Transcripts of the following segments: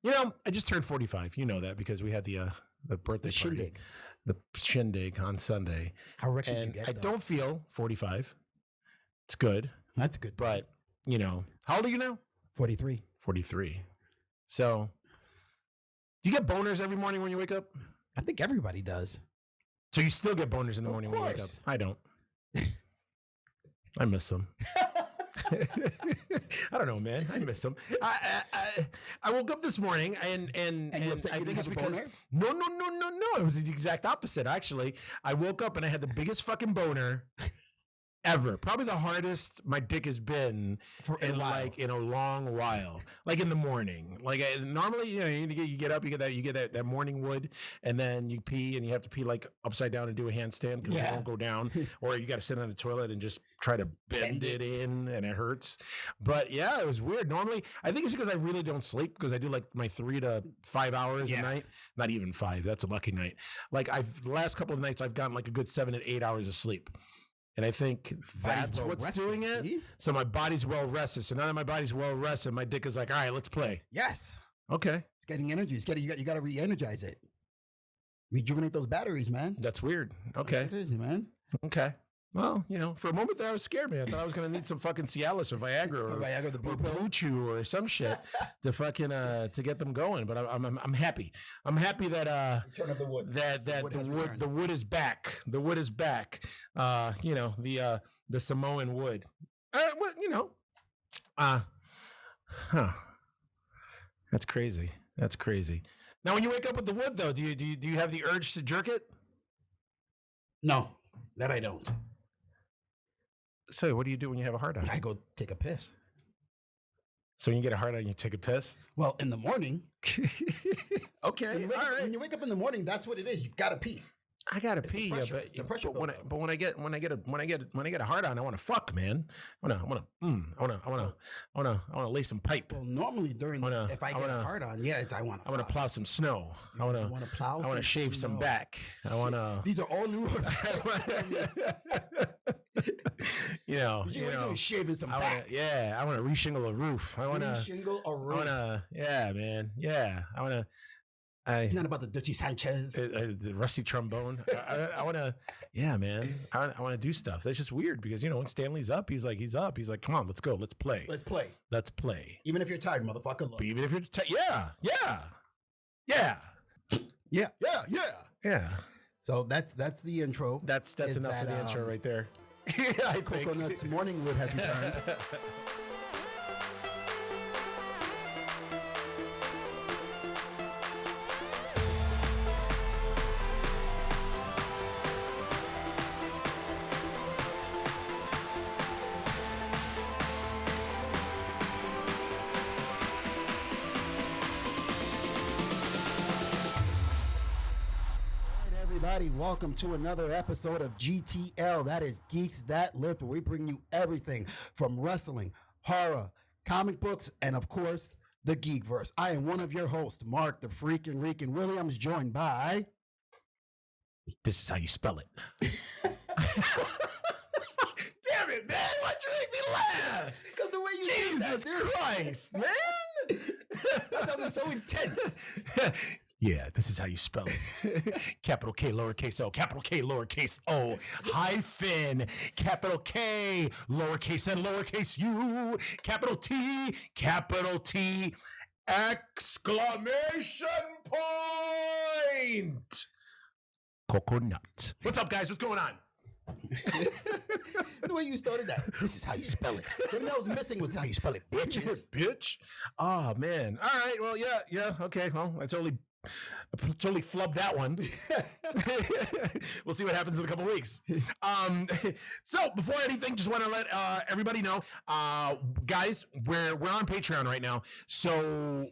I just turned 45. You know that because we had the birthday party, the shindig on Sunday. How wrecked did you get? I don't feel 45. It's good. That's good. But, how old are you now? 43. 43. So, do you get boners every morning when you wake up? I think everybody does. So you still get boners in the morning when you wake up? I don't. I miss them. I don't know, man. I miss them. I woke up this morning and I think it's because no. It was the exact opposite. Actually, I woke up and I had the biggest fucking boner ever. Probably the hardest my dick has been in a long while. Like in the morning. Like normally, you get up, you get that morning wood, and then you pee, and you have to pee like upside down and do a handstand because it won't go down, or you got to sit on the toilet and just try to bend it in, and it hurts. But yeah, it was weird. Normally, I think it's because I really don't sleep because I do like my 3 to 5 hours a night. Not even 5. That's a lucky night. Like the last couple of nights, I've gotten like a good 7 to 8 hours of sleep. And I think that's what's doing it. See? So my body's well rested. So now that my body's well rested, my dick is like, all right, let's play. Yes. Okay. It's getting energy. You got to re-energize it. Rejuvenate those batteries, man. That's weird. Okay. That's crazy, man. Okay. Well, for a moment there, I was scared, man. I thought I was going to need some fucking Cialis or Viagra or Blue Chew or some shit to fucking to get them going. But I'm happy. I'm happy that Return of the wood. The wood is back. The wood is back. The Samoan wood. That's crazy. That's crazy. Now, when you wake up with the wood, though, do you have the urge to jerk it? No, that I don't. So what do you do when you have a hard on? I go take a piss. So when you get a hard on, you take a piss? Well, in the morning. Okay, all right. When you wake up in the morning, that's what it is. You gotta pee. I gotta pee, but when I get a hard on, I want to fuck, man. I want to lay some pipe. Well, normally if I get a hard on, I want to plow some snow. I want to shave some back. I want to. These are all new. Shaving some back. I want to reshingle a roof. I want to reshingle a roof. Yeah, man. Yeah, I want to. It's not about the Dirty Sanchez, the rusty trombone. I want to, man. I want to do stuff. That's just weird because when Stanley's up, he's like, come on, let's go, let's play. Even if you're tired, motherfucker. Look. Even if you're tired, yeah. So that's the intro. That's enough for the intro right there. I think Coconut's morning wood has returned. Welcome to another episode of GTL. That is Geeks That Lift, where we bring you everything from wrestling, horror, comic books, and of course, the Geekverse. I am one of your hosts, Mark the Freakin' Reekin' Williams, joined by... This is how you spell it. Damn it, man. Why'd you make me laugh? Because the way you Jesus Christ, man. That sounded so intense. Yeah, this is how you spell it. Capital K, lowercase o, capital K, lowercase o, hyphen, capital K, lowercase n, lowercase u, capital T, exclamation point. Coconut. What's up, guys? What's going on? The way you started that. This is how you spell it. The thing that was missing was how you spell it, bitches. Bitch? Oh, man. All right. Well, yeah. Okay. Well, I totally flubbed that one. We'll see what happens in a couple weeks. So before anything, just want to let everybody know, guys, we're on Patreon right now. So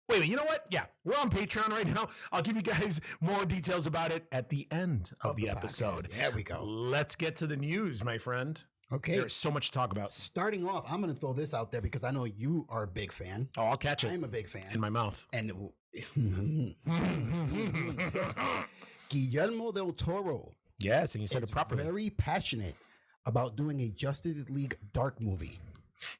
wait, you know what? Yeah, we're on Patreon right now. I'll give you guys more details about it at the end of the episode. There we go. Let's get to the news, my friend. Okay. There's so much to talk about. Starting off, I'm going to throw this out there because I know you are a big fan. Oh, I'll catch it. I'm a big fan. In my mouth. And Guillermo del Toro. Yes, and you said it properly. Very passionate about doing a Justice League Dark movie.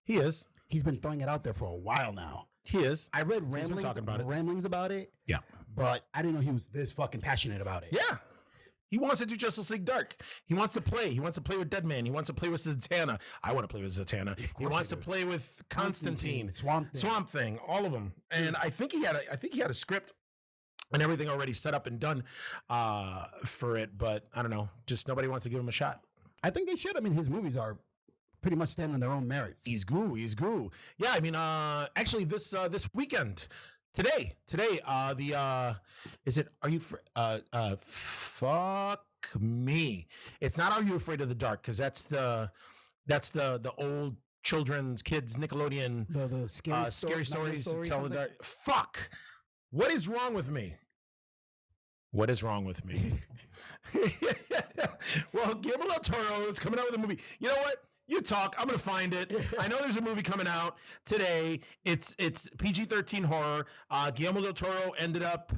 He is. He's been throwing it out there for a while now. He is. I read He's been talking about it. ramblings about it. Yeah. But I didn't know he was this fucking passionate about it. Yeah. He wants to do Justice League Dark. He wants to play. He wants to play with Deadman. He wants to play with Zatanna. I want to play with Zatanna. He wants to play with Constantine, Swamp Thing, all of them. And I think he had a script and everything already set up and done for it. But I don't know. Just nobody wants to give him a shot. I think they should. I mean, his movies are pretty much stand on their own merits. He's goo. Yeah, I mean, actually, this weekend. Today, fuck me. It's not Are You Afraid of the Dark? Because that's the old children's kids Nickelodeon the scary stories to tell in the dark. Fuck. What is wrong with me? Well, Guillermo del Toro is coming out with a movie. You know what? You talk. I'm going to find it. I know there's a movie coming out today. It's PG-13 horror. Guillermo del Toro ended up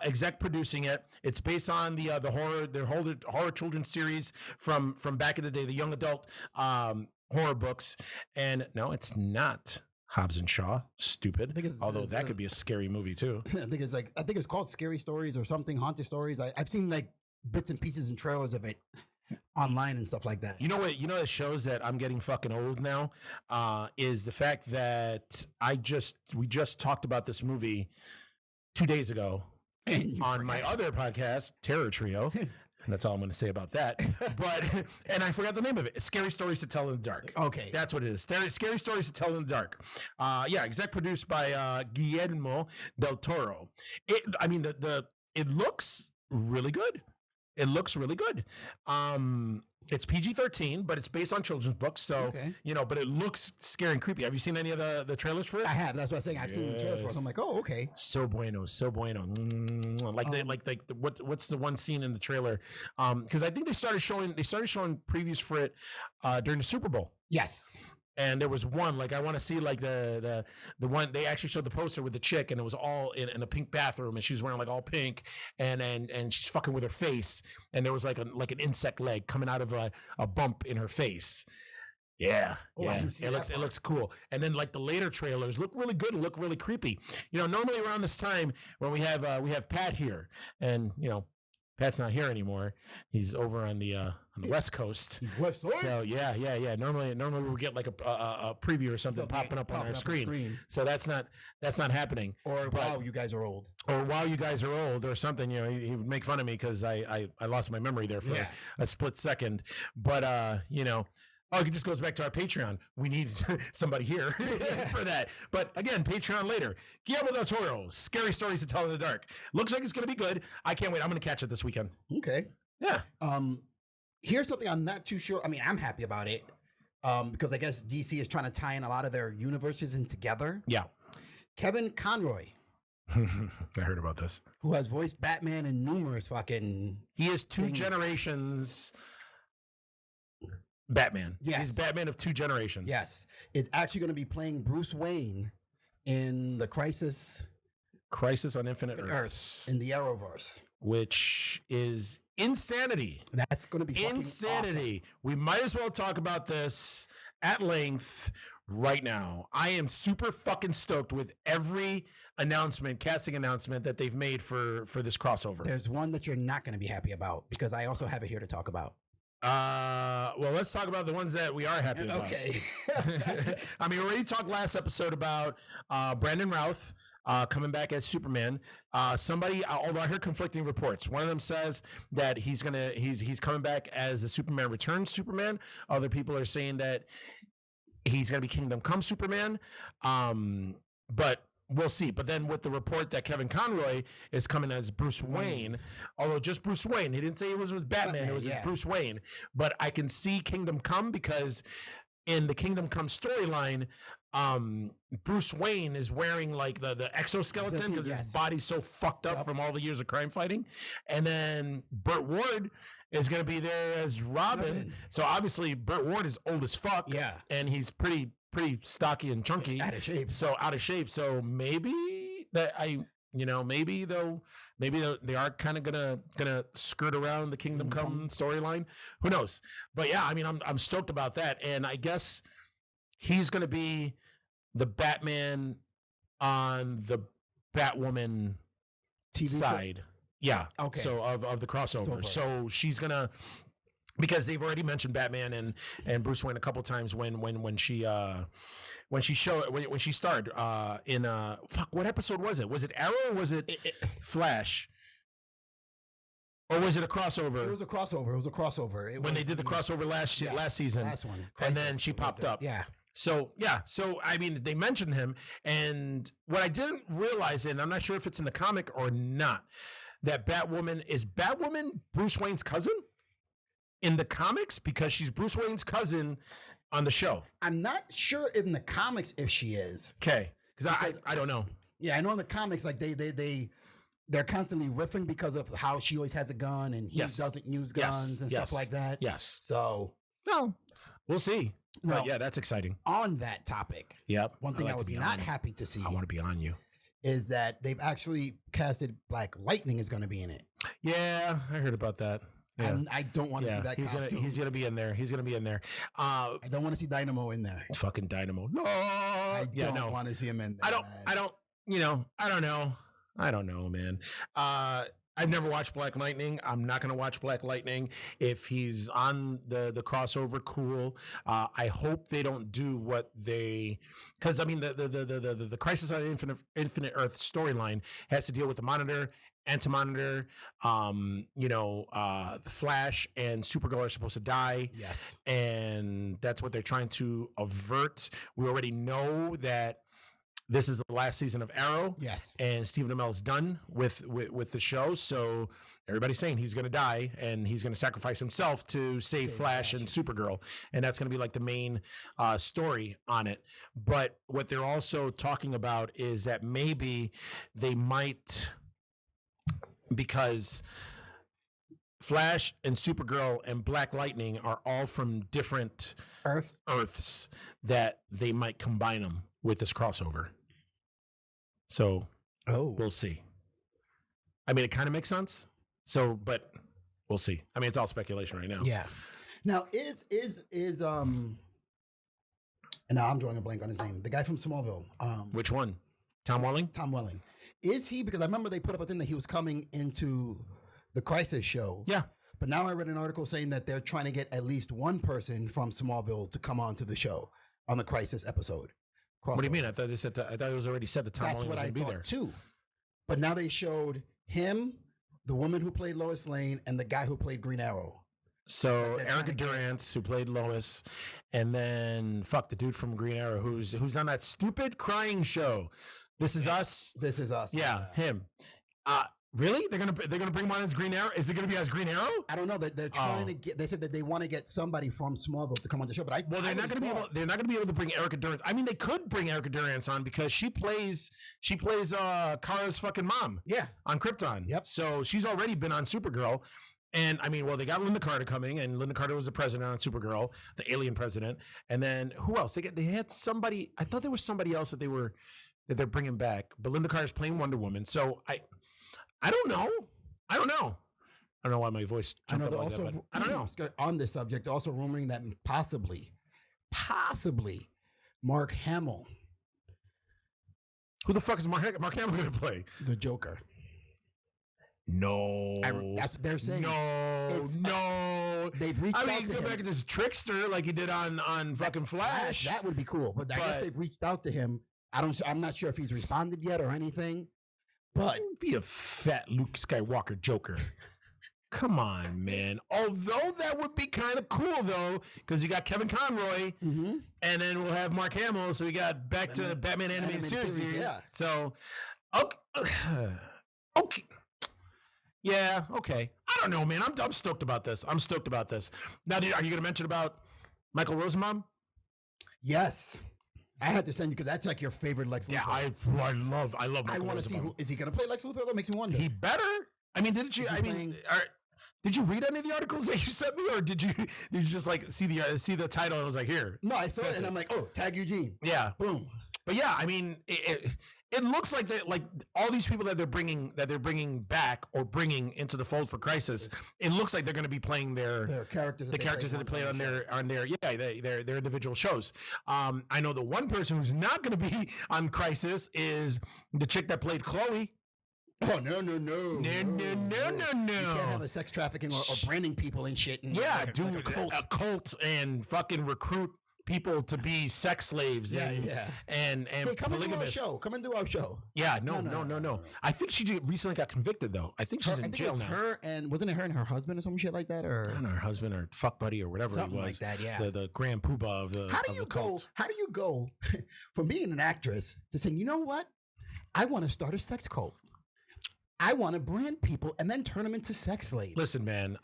exec producing it. It's based on the horror children's series from back in the day, the young adult horror books. And no, it's not Hobbs and Shaw. Stupid. Although that could be a scary movie too. I think it's called Scary Stories or something, Haunted Stories. I've seen like bits and pieces and trailers of it online and stuff like that. You know what? You know that shows that I'm getting fucking old now is the fact that we just talked about this movie 2 days ago on my other podcast, Terror Trio. And that's all I'm going to say about that. And I forgot the name of it. It's Scary Stories to Tell in the Dark. Okay. That's what it is. Scary Stories to Tell in the Dark. Exec produced by Guillermo del Toro. It looks really good. It's PG-13, but it's based on children's books. So, but it looks scary and creepy. Have you seen any of the trailers for it? I have. That's what I'm saying. I've seen the trailers for it. I'm like, oh, okay. So bueno. What's the one scene in the trailer? Because I think they started showing previews for it during the Super Bowl. Yes. And there was one, like, I want to see like the one, they actually showed the poster with the chick and it was all in a pink bathroom and she was wearing like all pink and she's fucking with her face. And there was like an insect leg coming out of a bump in her face. Yeah. It looks cool. And then like the later trailers look really good and look really creepy. Normally around this time when we have Pat here and, Pat's not here anymore. He's over on the West Coast. He's West Side. So yeah. Normally we get like a preview or something popping up on our screen. So that's not happening. Wow, you guys are old. Or wow, you guys are old, or something. He would make fun of me because I lost my memory there for a split second. But it just goes back to our Patreon. We need somebody here for that. But again, Patreon later. Guillermo del Toro, Scary Stories to Tell in the Dark. Looks like it's going to be good. I can't wait. I'm going to catch it this weekend. Okay. Yeah. Here's something I'm not too sure. I mean, I'm happy about it because I guess DC is trying to tie in a lot of their universes in together. Yeah. Kevin Conroy. I heard about this. Who has voiced Batman in numerous fucking... He is two generations... Batman. Yes. He's Batman of two generations. Yes. Is actually going to be playing Bruce Wayne in the Crisis on Infinite Earths. In the Arrowverse. Which is insanity. That's going to be fucking insanity. Awesome. We might as well talk about this at length right now. I am super fucking stoked with every casting announcement that they've made for this crossover. There's one that you're not going to be happy about because I also have it here to talk about. Well, let's talk about the ones that we are happy about. Okay. I mean, we already talked last episode about Brandon Routh coming back as Superman. Somebody, although I heard conflicting reports, one of them says that he's coming back as a Superman Returns Superman. Other people are saying that he's gonna be Kingdom Come Superman. But we'll see. But then with the report that Kevin Conroy is coming as Bruce Wayne, although just Bruce Wayne, he didn't say it was Batman, it was Bruce Wayne. But I can see Kingdom Come because in the Kingdom Come storyline, Bruce Wayne is wearing like the exoskeleton because his body's so fucked up from all the years of crime fighting. And then Burt Ward is going to be there as Robin. So obviously Burt Ward is old as fuck. Yeah. And he's pretty stocky and chunky. Out of shape. So maybe that maybe they are kind of gonna skirt around the Kingdom Come storyline. Who knows? But yeah, I mean, I'm stoked about that, and I guess he's gonna be the Batman on the Batwoman TV side. show? Yeah. Okay. So of the crossover. So she's gonna, because they've already mentioned Batman and Bruce Wayne a couple times when she starred in what episode was it? Was it Arrow or was it Flash? Or was it a crossover? It was a crossover. When they did the crossover last season. Last one. And then she popped up. Yeah. So, I mean, they mentioned him. And what I didn't realize, and I'm not sure if it's in the comic or not, that is Batwoman Bruce Wayne's cousin in the comics? Because she's Bruce Wayne's cousin on the show. I'm not sure in the comics if she is. Okay. Because I don't know. Yeah, I know in the comics, like they're constantly riffing because of how she always has a gun and he doesn't use guns and stuff like that. Yes. So, well, we'll see. Well, but yeah, that's exciting. On that topic, yep. One thing I was not happy to see. I want to be on you. Is that they've actually casted Black Lightning is going to be in it. Yeah, I heard about that. Yeah. I don't want to see that costume. He's gonna be in there. I don't want to see Dynamo in there. Fucking Dynamo. No. I don't want to see him in there. I don't know, man. I've never watched Black Lightning. I'm not going to watch Black Lightning. If he's on the crossover, cool. I hope they don't do what because I mean the Crisis on Infinite Earth storyline has to deal with the Monitor, Anti-Monitor, the Flash and Supergirl are supposed to die. Yes, and that's what they're trying to avert. We already know that this is the last season of Arrow. Yes. And Stephen Amell's done with the show. So everybody's saying he's going to die and he's going to sacrifice himself to save Flash and Supergirl. And that's going to be like the main story on it. But what they're also talking about is that maybe they might, because Flash and Supergirl and Black Lightning are all from different Earths, that they might combine them with this crossover. So, we'll see. I mean, it kind of makes sense. So, but we'll see. I mean, it's all speculation right now. Yeah. Now, and now I'm drawing a blank on his name. The guy from Smallville. Which one? Tom Welling? Tom Welling. Is he? Because I remember they put up a thing that he was coming into the Crisis show. Yeah. But now I read an article saying that they're trying to get at least one person from Smallville to come on to the show on the Crisis episode. Crossover. What do you mean? I thought it was already said that Tom Welling was going to be there. That's what I thought too. But now they showed him, the woman who played Lois Lane, and the guy who played Green Arrow. So Erica Durance, who played Lois, and then the dude from Green Arrow, who's on that stupid crying show. This Is Us. This Is Us. Yeah, him. Really? They're gonna bring him on as Green Arrow? Is it gonna be as Green Arrow? I don't know. They're trying to get. They said that they want to get somebody from Smallville to come on the show, but they're not gonna be able. They're not gonna be able to bring Erica Durance. I mean, they could bring Erica Durance on because she plays Kara's fucking mom. Yeah, on Krypton. Yep. So she's already been on Supergirl. And I mean, they got Linda Carter coming, and Linda Carter was the president on Supergirl, the alien president. And then who else? They had somebody. I thought there was somebody else that they're bringing back. But Linda Carter's playing Wonder Woman. So I don't know. I don't know why my voice jumped up like that, but I don't know. On this subject, also rumoring that possibly Mark Hamill. Who the fuck is Mark Hamill going to play? The Joker. No. That's what they're saying. No. They've reached out to him. Go back to this trickster like he did on fucking Flash. That would be cool. But I guess they've reached out to him. I'm not sure if he's responded yet or anything. But be a fat Luke Skywalker Joker. Come on, man. Although that would be kind of cool, though, because you got Kevin Conroy, and then we'll have Mark Hamill, so we got back to Batman animated series. Yeah. So, okay. Yeah, okay. I don't know, man. I'm stoked about this. Now, are you going to mention about Michael Rosenbaum? Yes. I had to send you because that's like your favorite Lex Luthor. Yeah, I love Michael I want to see is he going to play Lex Luthor? That makes me wonder. He better. I mean, did you read any of the articles that you sent me, or did you just like see the title and was like, here? No, I saw it and I'm like, oh, tag Eugene. Yeah, boom. But yeah, I mean, it looks like that, like all these people that they're bringing back or bringing into the fold for Crisis. It looks like they're going to be playing their characters, the characters that they played on their individual shows. I know the one person who's not going to be on Crisis is the chick that played Chloe. Oh, no. You can't have a sex trafficking or branding people and shit. And do a cult and fucking recruit people to be sex slaves and hey, come and do our show. Yeah, no. I think she recently got convicted though. I think she's in jail now. Wasn't it her and her husband or some shit like that, or I don't know, her husband or fuck buddy or whatever something it was. Like that, yeah. The grand poobah of the cult. How do you go from being an actress to saying, you know what? I want to start a sex cult. I want to brand people and then turn them into sex slaves. Listen, man,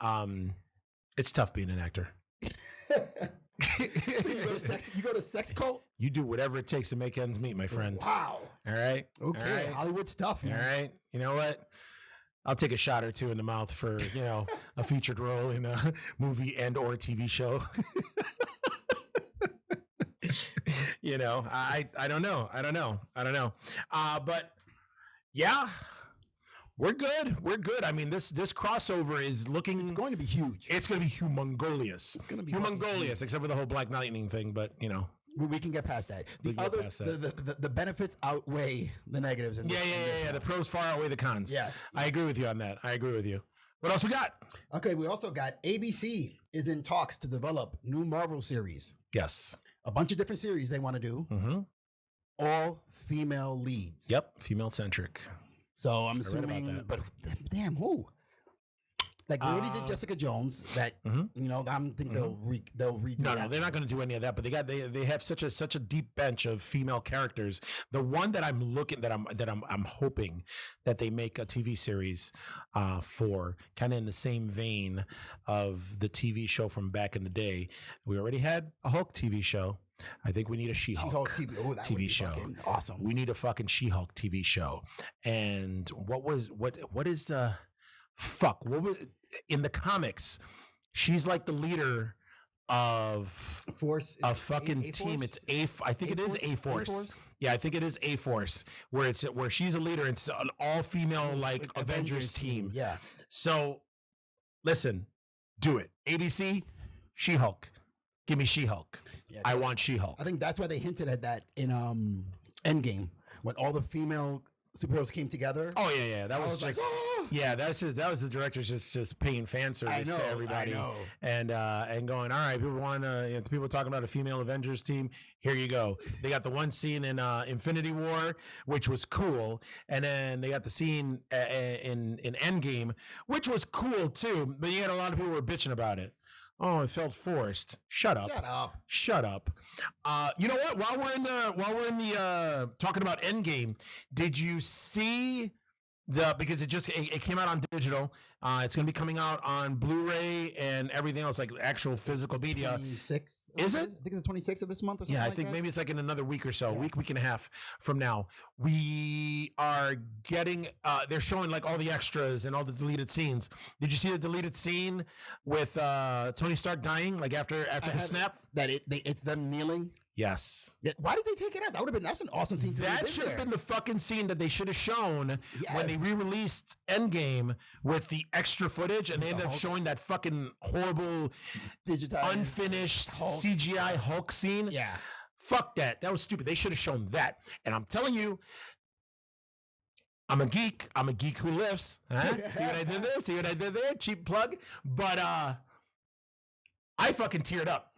it's tough being an actor. So you go to sex cult? You do whatever it takes to make ends meet, my friend. Wow. All right. Okay. All right. Hollywood stuff, man. All right. You know what? I'll take a shot or two in the mouth for, a featured role in a movie and or TV show. I don't know. But yeah. We're good. I mean, this crossover is looking. It's going to be huge. It's going to be humongous. It's going to be humongous, except for the whole Black Lightning thing. But we can get past that. The benefits outweigh the negatives. Yeah. The pros far outweigh the cons. Yes, I agree with you on that. I agree with you. What else we got? Okay, we also got ABC is in talks to develop new Marvel series. Yes, a bunch of different series they want to do. Mm-hmm. All female leads. Yep, female centric. So I'm assuming, but damn, who? Like we already did Jessica Jones. That I'm thinking they'll redo. No, they're not going to do any of that. But they have such a deep bench of female characters. The one that I'm hoping that they make a TV series for, kind of in the same vein of the TV show from back in the day. We already had a Hulk TV show. I think we need a She-Hulk TV show. Awesome. We need a fucking She-Hulk TV show. And what is the fuck? What was in the comics? She's like the leader of Force, a fucking team. It's I think it is A-Force. Yeah, I think it is A-Force, where she's a leader. It's an all-female like Avengers team. Yeah. So listen, do it. ABC, She-Hulk. Give me She-Hulk. Yeah, I want She-Hulk. I think that's why they hinted at that in Endgame when all the female superheroes came together. Oh yeah. That was just that was the directors just paying fan service to everybody. I know. And going, all right, people want people talking about a female Avengers team. Here you go. They got the one scene in Infinity War, which was cool, and then they got the scene in Endgame, which was cool too. But you had a lot of people who were bitching about it. Oh, it felt forced. Shut up. You know what? While we're in the talking about Endgame, did you see because it came out on digital? It's going to be coming out on Blu-ray and everything else, like actual physical media. 26. Is it? I think it's the 26th of this month or something. Yeah, I think maybe it's like in another week or so, week and a half from now. We are getting, they're showing like all the extras and all the deleted scenes. Did you see the deleted scene with Tony Stark dying, like after his snap? It's them kneeling? Yes. Yeah, why did they take it out? That's an awesome scene. That should have been the fucking scene that they should have shown when they re-released Endgame with the extra footage, and they ended up showing that fucking horrible, digitized, unfinished CGI Hulk scene. Yeah. Fuck that. That was stupid. They should have shown that. And I'm telling you, I'm a geek. I'm a geek who lifts. Huh? See what I did there? Cheap plug. But I fucking teared up.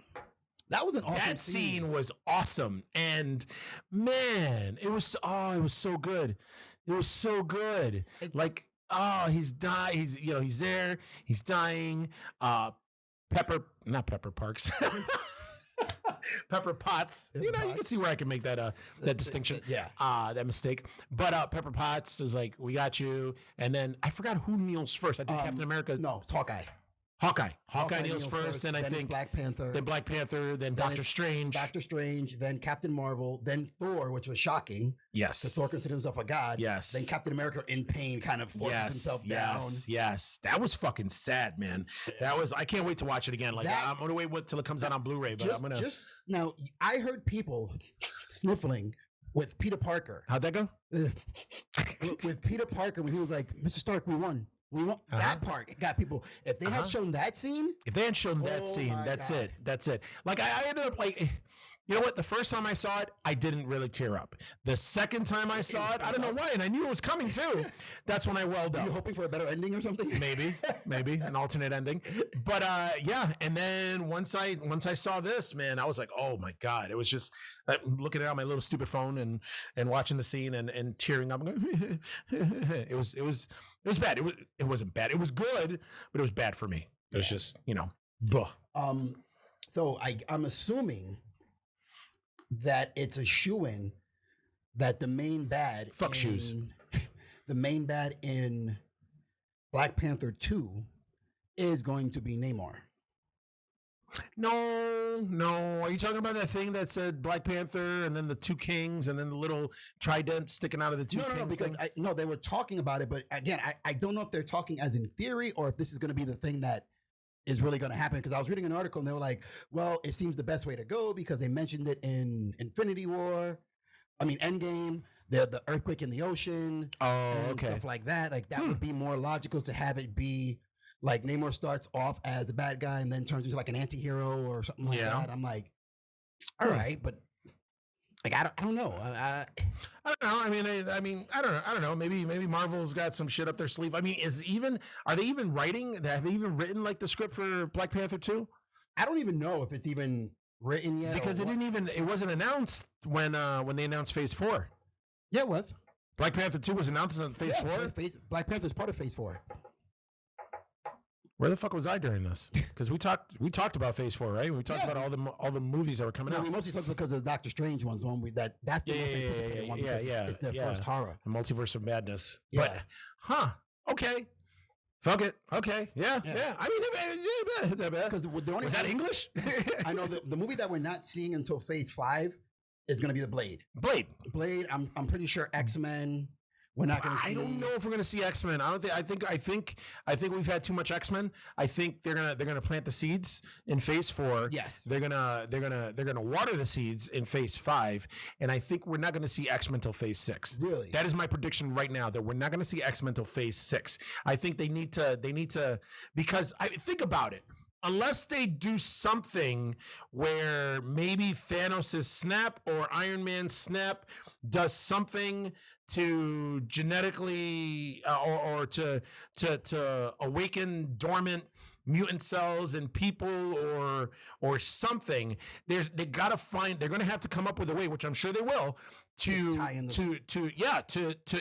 That was an awesome That scene was awesome. And man, it was so good. It was so good. He's dying. He's there. He's dying. Pepper Parks. Pepper Potts. You can see where I can make that distinction. That mistake. But Pepper Potts is like, we got you. And then I forgot who kneels first. I think Captain America. No, it's Hawkeye. Hawkeye kneels first, then I think Black Panther. Then Doctor Strange. Then Captain Marvel, then Thor, which was shocking. Yes. Because Thor considered himself a god. Yes. Then Captain America in pain kind of forces himself down. Yes. That was fucking sad, man. I can't wait to watch it again. I'm going to wait till it comes out on Bluray, but I'm going to. Now, I heard people sniffling with Peter Parker. How'd that go? With Peter Parker, when he was like, Mr. Stark, we won. That part got people. If they had shown that scene, that's God. it. That's it. Like I ended up like, you know what? The first time I saw it, I didn't really tear up. The second time I saw it, I don't know why, and I knew it was coming too. That's when I welled up. Were you hoping for a better ending or something? Maybe an alternate ending. But yeah. And then once I saw this, man, I was like, oh my God! It was just looking at it on my little stupid phone and watching the scene and tearing up. It was bad. It wasn't bad. It was good, but it was bad for me. It was just, buh. So I'm assuming that it's a shoo-in that the main bad the main bad in Black Panther 2 is going to be Namor. No. Are you talking about that thing that said Black Panther and then the two kings and then the little trident sticking out of the two kings? No, because they were talking about it, but again, I don't know if they're talking as in theory or if this is going to be the thing that is really going to happen, because I was reading an article and they were like, well, it seems the best way to go because they mentioned it in Endgame, the earthquake in the ocean, stuff like that. Like that would be more logical to have it be like Namor starts off as a bad guy and then turns into like an anti-hero or something like that. I'm like, all right, but like I don't know. I don't know. I mean, I don't know. Maybe Marvel's got some shit up their sleeve. I mean, are they even writing? Have they even written like the script for Black Panther 2? I don't even know if it's even written yet. Because it wasn't announced when they announced Phase 4. Yeah, it was. Black Panther 2 was announced in Phase 4? Black Panther's part of Phase 4. Where the fuck was I during this? Because we talked about Phase 4, right? We talked about all the movies that were coming out. We mostly talked because of the Doctor Strange ones. That's the most anticipated one because it's their first horror. The Multiverse of Madness. Yeah. But, okay. Fuck it. Okay. Yeah. I mean, because was that English? I know the movie that we're not seeing until Phase 5 is going to be the Blade. Blade. I'm pretty sure X-Men. We're not going to see. I don't know if we're going to see X-Men. I think we've had too much X-Men. I think they're gonna plant the seeds in Phase 4. Yes. They're gonna water the seeds in Phase 5, and I think we're not going to see X-Men till Phase 6. Really? That is my prediction right now. That we're not going to see X-Men till Phase 6. I think they need to because think about it. Unless they do something where maybe Thanos' snap or Iron Man's snap does something to genetically or to awaken dormant mutant cells in people or something, they're going to have to come up with a way, which I'm sure they will, to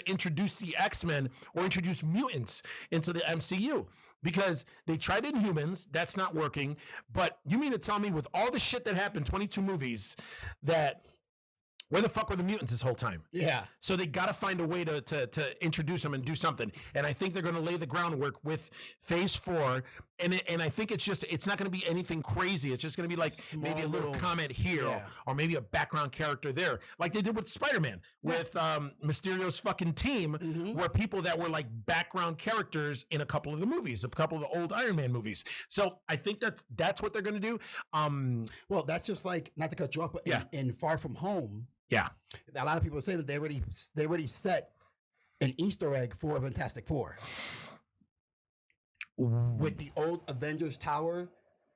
introduce the X-Men or introduce mutants into the MCU. Because they tried Inhumans, that's not working. But you mean to tell me with all the shit that happened, 22 movies, that where the fuck were the mutants this whole time? Yeah. So they got to find a way to introduce them and do something. And I think they're going to lay the groundwork with Phase 4. And I think it's not going to be anything crazy. It's just going to be like maybe a little comment here or maybe a background character there. Like they did with Spider-Man with Mysterio's fucking team were people that were like background characters in a couple of the movies, a couple of the old Iron Man movies. So I think that's what they're going to do. Well, that's just like, not to cut you off, but in Far From Home, a lot of people say that they already set an Easter egg for Fantastic Four with the old Avengers Tower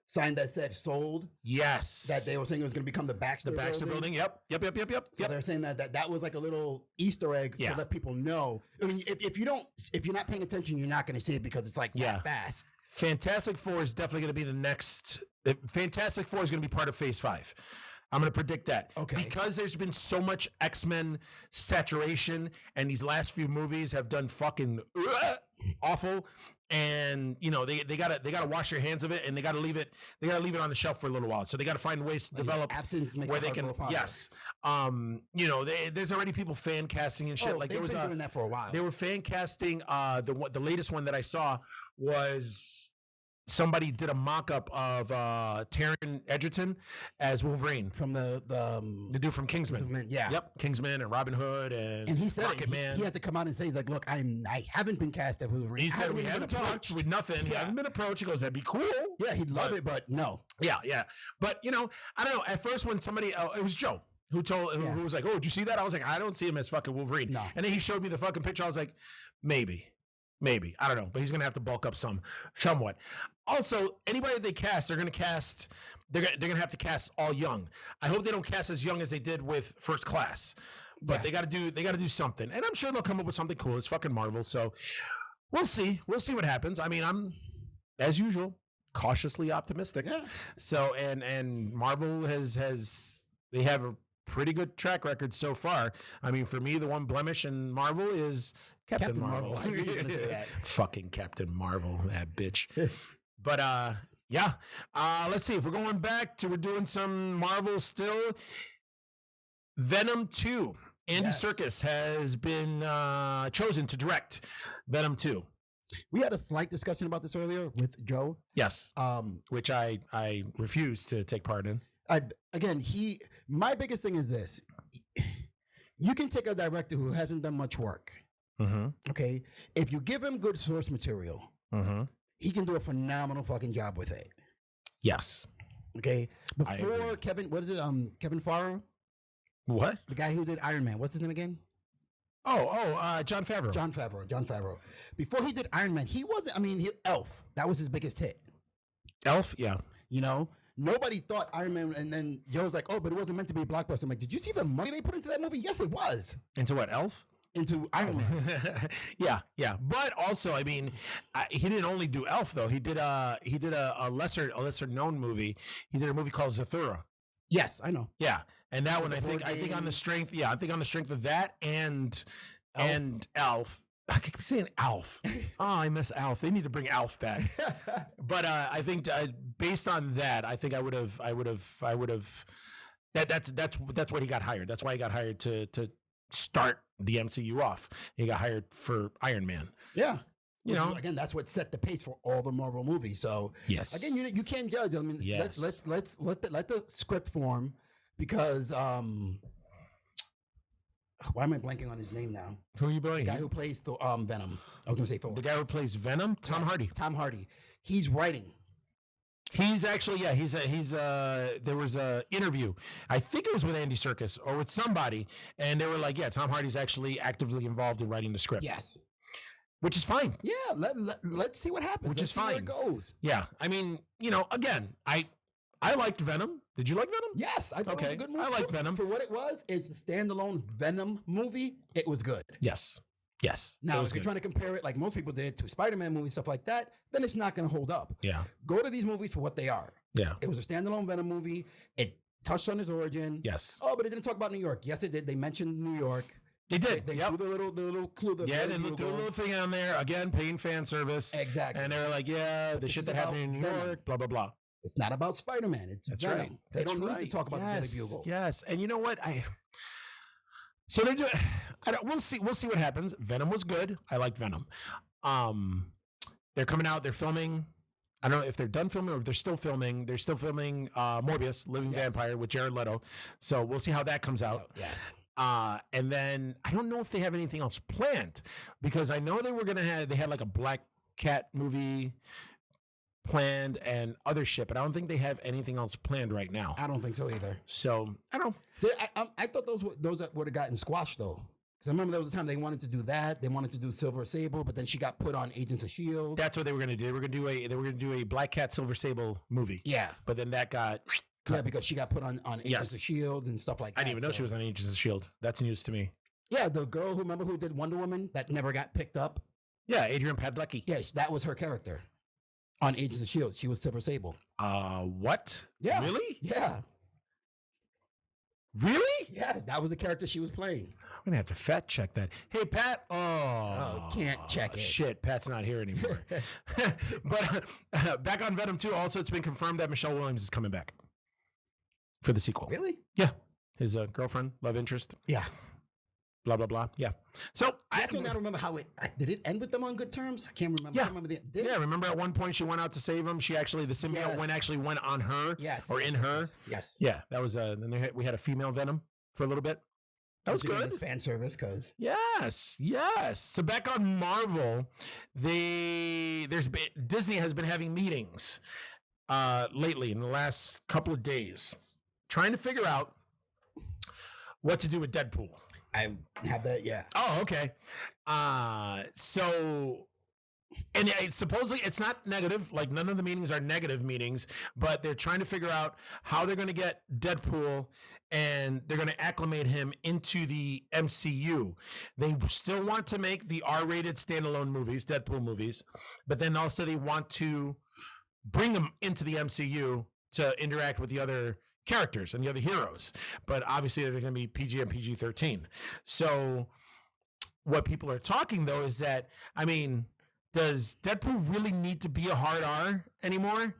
sign that said sold. Yes, that they were saying it was going to become the Baxter building. Yep. So they're saying that was like a little Easter egg to let people know. I mean, if you're not paying attention, you're not going to see it because it's like that fast. Fantastic Four is definitely going to be the next. Fantastic Four is going to be part of Phase 5. I'm going to predict that. Okay. Because there's been so much X-Men saturation and these last few movies have done fucking awful. And they gotta wash their hands of it, and they gotta leave it on the shelf for a little while. So they gotta find ways to develop where they can. Yes, there's already people fan casting and shit. Like they've been doing that for a while. They were fan casting. The latest one that I saw was somebody did a mock-up of Taron Egerton as Wolverine from the dude from Kingsman. Yep, Kingsman and Robin Hood and he said Rocket Man. He had to come out and say, he's like, look, I haven't been cast as Wolverine. He said we haven't talked with nothing. He hasn't been approached. He goes, that'd be cool. Yeah, he'd love it, but no. Yeah. But I don't know. At first, when somebody, it was Joe. who was like, oh, did you see that? I was like, I don't see him as fucking Wolverine. No. And then he showed me the fucking picture. I was like, maybe, I don't know, but he's gonna have to bulk up somewhat. Also, anybody they cast, they're gonna have to cast all young. I hope they don't cast as young as they did with First Class, but they gotta do something, and I'm sure they'll come up with something cool. It's fucking Marvel, so we'll see what happens. I mean, I'm, as usual, cautiously optimistic. Yeah. So and Marvel they have a pretty good track record so far. I mean, for me, the one blemish in Marvel is Captain Marvel. I knew you were gonna say that. Fucking Captain Marvel, that bitch. But yeah. Let's see if we're going back to, we're doing some Marvel still. Venom 2. Andy Serkis has been chosen to direct Venom 2. We had a slight discussion about this earlier with Joe. Yes. Which I refuse to take part in. My biggest thing is this. You can take a director who hasn't done much work. Mm-hmm. Okay. If you give him good source material, mm-hmm. he can do a phenomenal fucking job with it. Yes. Okay. Before Kevin Farrow? What? The guy who did Iron Man. What's his name again? Jon Favreau. Jon Favreau. Before he did Iron Man, Elf. That was his biggest hit. Elf? Yeah. You know? Nobody thought Iron Man, and then Joe's like, oh, but it wasn't meant to be a blockbuster. I'm like, did you see the money they put into that movie? Yes, it was. Into what, Elf? Into Iron Man. Yeah. But also, I mean, he didn't only do Elf though. He did a lesser known movie. He did a movie called Zathura. Yes, I know. Yeah, and that one I think on the strength of that and Elf. I keep saying Alf. Oh, I miss Alf. They need to bring Alf back. But I think based on that, I think I would have. That's what he got hired. That's why he got hired to start the MCU off. He got hired for Iron Man. Yeah. Again, that's what set the pace for all the Marvel movies. So yes, again, you can't judge. I mean, let's let the script form, because why am I blanking on his name now? Who are you blanking? The guy who plays Venom. I was going to say Thor. The guy who plays Venom, Tom Hardy. Tom Hardy. He's writing. He's actually, there was a interview. I think it was with Andy Serkis or with somebody, and they were like, yeah, Tom Hardy's actually actively involved in writing the script. Yes. Which is fine. Yeah, let's see what happens. Let's see where it goes. Yeah, I mean, again, I liked Venom. Did you like Venom? Yes, I thought it was a good movie. I liked Venom. For what it was, it's a standalone Venom movie. It was good. Yes. Now, if you're trying to compare it, like most people did, to Spider-Man movies, stuff like that, then it's not going to hold up. Yeah. Go to these movies for what they are. Yeah. It was a standalone Venom movie. It touched on his origin. Yes. Oh, but it didn't talk about New York. Yes, it did. They mentioned New York. They did. They threw the little clue. They threw a little thing on there. Again, paying fan service. Exactly. And they were like, the shit that happened in New York, blah, blah, blah. It's not about Spider-Man. It's Venom. Right. They don't need to talk about the Daily Bugle. Yes. And you know what? So they're doing. We'll see what happens. Venom was good. I liked Venom. They're coming out. They're filming. I don't know if they're done filming or if they're still filming. They're still filming Morbius, Living Vampire with Jared Leto. So we'll see how that comes out. Yes. And then I don't know if they have anything else planned, because I know they had like a Black Cat movie planned and other shit, but I don't think they have anything else planned right now. I don't think so either. So I don't know. I thought those would have gotten squashed though. Because I remember there was a time they wanted to do that. They wanted to do Silver Sable, but then she got put on Agents of S.H.I.E.L.D. That's what they were going to do. They were going to do a Black Cat Silver Sable movie. Yeah. But then that got cut. Yeah, because she got put on Agents of S.H.I.E.L.D. and stuff like that. I didn't even know she was on Agents of S.H.I.E.L.D. That's news to me. Yeah, the girl who did Wonder Woman that never got picked up. Yeah, Adrian Padalecki. Yes, that was her character on Agents of S.H.I.E.L.D. She was Silver Sable. What? Yeah. Really? Yeah. Really? Yes, that was the character she was playing. I'm going to have to fact check that. Hey, Pat. Can't check it. Shit, Pat's not here anymore. But back on Venom 2, also it's been confirmed that Michelle Williams is coming back for the sequel. Really? Yeah. His girlfriend, love interest. Yeah. Blah, blah, blah. Yeah. So I still gotta remember how did it end with them on good terms? I can't remember. Yeah. I remember yeah. Remember at one point she went out to save him. The symbiote went on her. Yes. Or in her. Yes. Yeah. That was then we had a female Venom for a little bit. That was good. Fan service, cause yes. So back on Marvel, Disney has been having meetings lately in the last couple of days, trying to figure out What to do with Deadpool? I have that. Yeah. Oh, okay. So, and supposedly it's not negative. Like none of the meetings are negative meetings, but they're trying to figure out how they're going to get Deadpool and they're going to acclimate him into the MCU. They still want to make the R-rated standalone movies, Deadpool movies, but then also they want to bring him into the MCU to interact with the other characters and the other heroes. But obviously they're going to be PG and PG-13. So what people are talking though is that, I mean, does Deadpool really need to be a hard R anymore?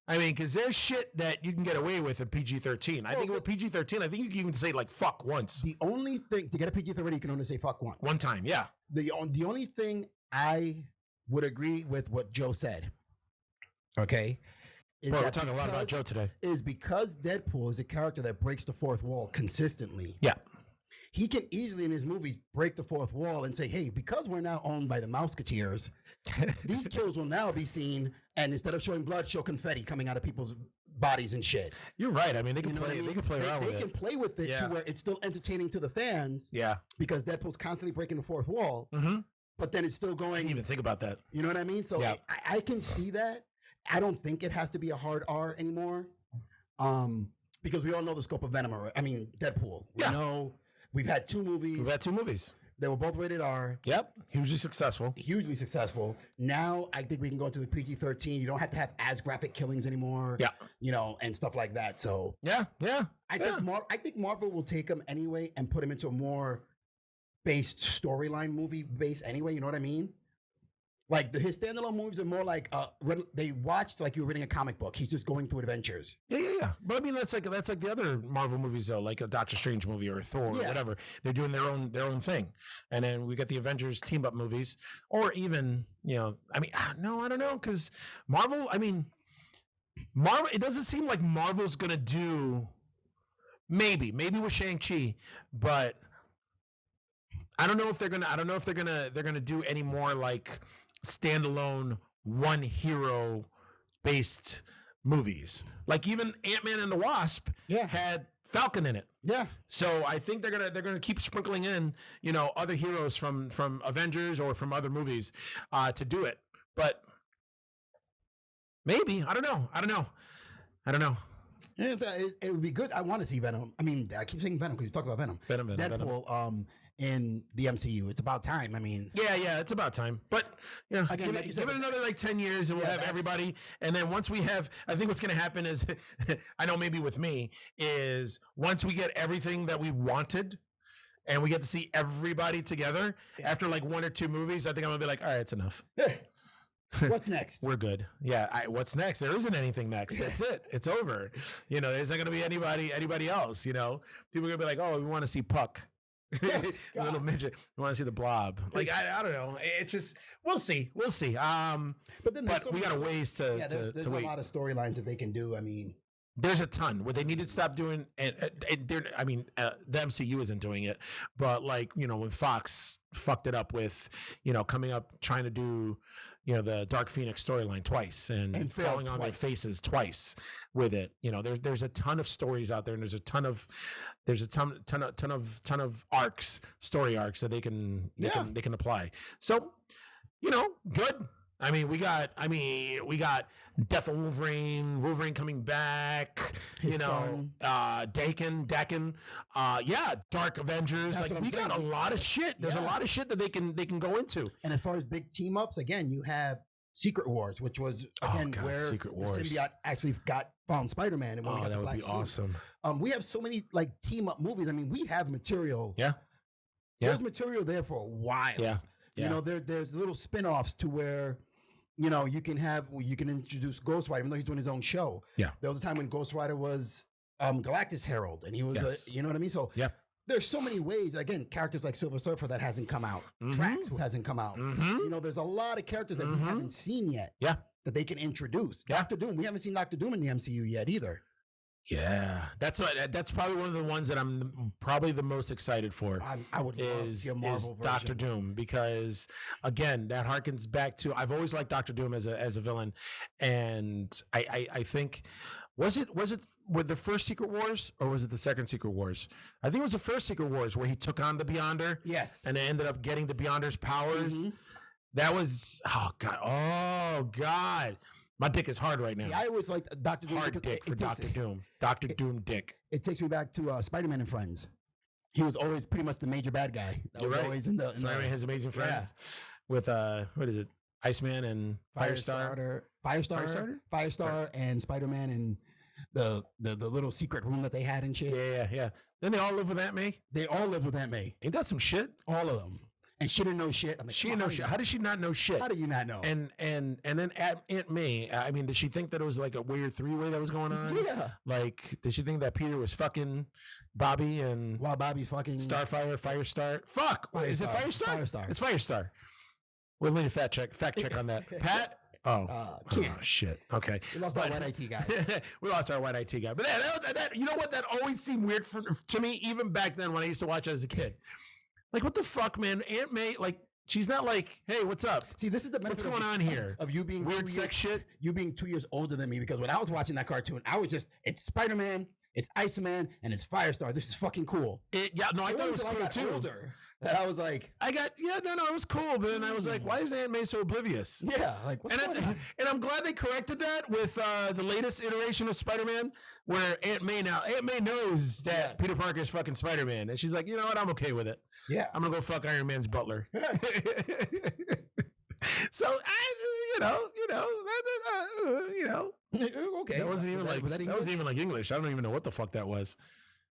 I mean, because there's shit that you can get away with at PG-13. I think with PG-13, I think you can even say like fuck once. The only thing to get a PG-13, you can only say fuck once. One time, yeah. The only thing I would agree with what Joe said, okay, is Bro, we're talking a lot about Joe today. Is because Deadpool is a character that breaks the fourth wall consistently. Yeah. He can easily in his movies break the fourth wall and say, hey, because we're now owned by the Mouseketeers, these kills will now be seen, and instead of showing blood, show confetti coming out of people's bodies and shit. You're right. I mean, they can play. They can play around with it. They can play with it to where it's still entertaining to the fans. Yeah. Because Deadpool's constantly breaking the fourth wall, but then it's still going. I didn't even think about that. You know what I mean? So I can see that. I don't think it has to be a hard R anymore, because we all know the scope of Venom. I mean, Deadpool. We know we've had two movies. They were both rated R. Yep. Hugely successful. Now I think we can go into the PG-13. You don't have to have as graphic killings anymore. Yeah. You know, and stuff like that. So yeah. I think Marvel will take them anyway and put him into a more based storyline movie base anyway. You know what I mean? Like his standalone movies are more like they watched like you were reading a comic book. He's just going through adventures. Yeah. But I mean that's like the other Marvel movies though, like a Doctor Strange movie or a Thor or whatever. They're doing their own thing. And then we got the Avengers team up movies, or even I don't know, because Marvel. I mean, Marvel. It doesn't seem like Marvel's gonna do. Maybe with Shang-Chi, but I don't know if they're gonna do any more like standalone one hero based movies. Like even Ant-Man and the Wasp had Falcon in it. Yeah. So I think they're gonna keep sprinkling in other heroes from Avengers or from other movies to do it. But maybe I don't know. It would be good. I want to see Venom. I mean, I keep saying Venom because you talk about Venom. Deadpool. In the MCU, it's about time. I mean, yeah, it's about time. But again, give it another like 10 years, and we'll have everybody. And then once we have, I think what's going to happen is, I know maybe with me is once we get everything that we wanted, and we get to see everybody together after like one or two movies, I think I'm gonna be like, all right, it's enough. What's next? We're good. Yeah. What's next? There isn't anything next. That's it. It's over. There's not going to be anybody else. People are going to be like, oh, we want to see Puck. Little midget. We want to see the Blob. Like, I don't know. It's just, we'll see. But we got a ways to there's wait. A lot of storylines that they can do. I mean, there's a ton. What they need to stop doing, and the MCU isn't doing it, but like, when Fox fucked it up with, coming up, trying to do, the Dark Phoenix storyline twice and falling on their faces twice with it. There's a ton of stories out there, and there's a ton of arcs, story arcs that they can apply. So, good. I mean, we got Death of Wolverine coming back, Daken, Dark Avengers. Like we got a lot of shit. There's a lot of shit that they can go into. And as far as big team ups, again, you have Secret Wars, which was where the symbiote actually found Spider-Man. And that would be awesome. We have so many like team up movies. I mean, we have material. Yeah. There's material there for a while. Yeah. There's little spin-offs to where you can introduce Ghost Rider, even though he's doing his own show. Yeah. There was a time when Ghost Rider was Galactus Herald, and he was, you know what I mean? So there's so many ways. Again, characters like Silver Surfer that hasn't come out, Drax who hasn't come out. There's a lot of characters that we haven't seen yet. Yeah. That they can introduce. Doctor Doom. We haven't seen Doctor Doom in the MCU yet either. Yeah, that's probably one of the ones that I'm probably the most excited for. I would love to see a Marvel version. Doctor Doom, because again, that harkens back to, I've always liked Doctor Doom as a villain, and I think was it with the first Secret Wars, or was it the second Secret Wars? I think it was the first Secret Wars where he took on the Beyonder. Yes. And they ended up getting the Beyonder's powers. Mm-hmm. That was, oh God. My dick is hard right now. See, I always liked Dr. Doom. Hard dick for Dr. Doom. Dr. Doom dick. It takes me back to Spider-Man and Friends. He was always pretty much the major bad guy. You're right. Always Spider-Man has Amazing Friends with, what is it? Iceman and Firestar, and Spider-Man and the little secret room that they had and shit. Yeah. Then they all live with Aunt May. They all live with Aunt May. Ain't that some shit? All of them. And she didn't know shit. I mean, she didn't know shit. How did she not know shit? How do you not know? And then Aunt May, I mean, did she think that it was like a weird three-way that was going on? Yeah. Like, did she think that Peter was fucking Bobby and while Bobby fucking Firestar? Fuck. Firestar. Is it Firestar? Firestar. It's Firestar. We'll need a fact check on that. Pat? Oh shit. Okay. We lost our white IT guy. We lost our white IT guy. But that you know what? That always seemed weird to me, even back then when I used to watch it as a kid. Like, what the fuck, man? Aunt May, like, she's not like, hey, what's up? See, this is the benefit what's going on here of you being weird sex shit. You being 2 years older than me, because when I was watching that cartoon, I was just, it's Spider-Man, it's Iceman, and it's Firestar. This is fucking cool. I thought it was cool too. Older, that I was like, it was cool, but then I was like, why is Aunt May so oblivious? Yeah, like, what's going on? And I'm glad they corrected that with the latest iteration of Spider-Man, where Aunt May knows that Peter Parker is fucking Spider-Man, and she's like, you know what, I'm okay with it. Yeah, I'm gonna go fuck Iron Man's butler. So okay. That wasn't even like English. I don't even know what the fuck that was.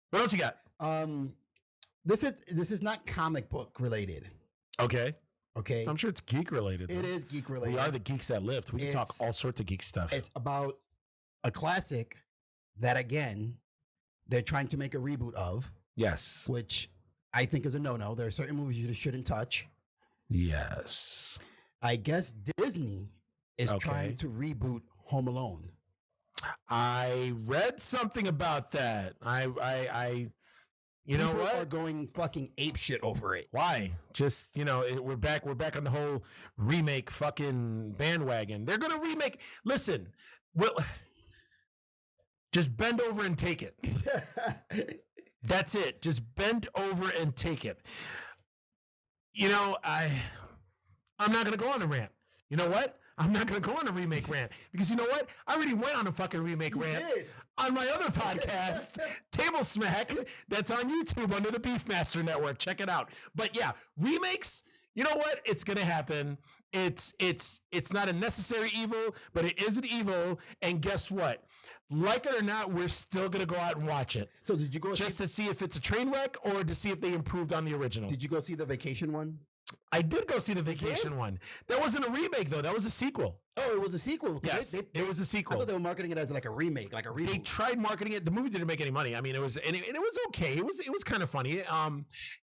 What else you got? This is not comic book related. Okay. I'm sure it's geek related. It is geek related. We are the Geeks That Lift. We can talk all sorts of geek stuff. It's about a classic that, again, they're trying to make a reboot of. Yes. Which I think is a no-no. There are certain movies you just shouldn't touch. Yes. I guess Disney is trying to reboot Home Alone. I read something about that. You know what? Are going fucking ape shit over it. Why? Just, we're back on the whole remake fucking bandwagon. They're going to remake. Listen, just bend over and take it. That's it. Just bend over and take it. I'm not going to go on a rant. You know what? I'm not going to go on a remake rant because you know what? I already went on a fucking remake rant on my other podcast, Table Smack, that's on YouTube under the Beefmaster Network. Check it out. But yeah, remakes, you know what? It's going to happen. It's not a necessary evil, but it is an evil. And guess what? Like it or not, we're still going to go out and watch it. So did you go to see if it's a train wreck or to see if they improved on the original? Did you go see the Vacation one? I did go see the Vacation one. That wasn't a remake, though. That was a sequel. Oh, it was a sequel. Yes, it was a sequel. I thought they were marketing it as like a remake, like a reboot. They tried marketing it. The movie didn't make any money. I mean, it was okay. It was kind of funny.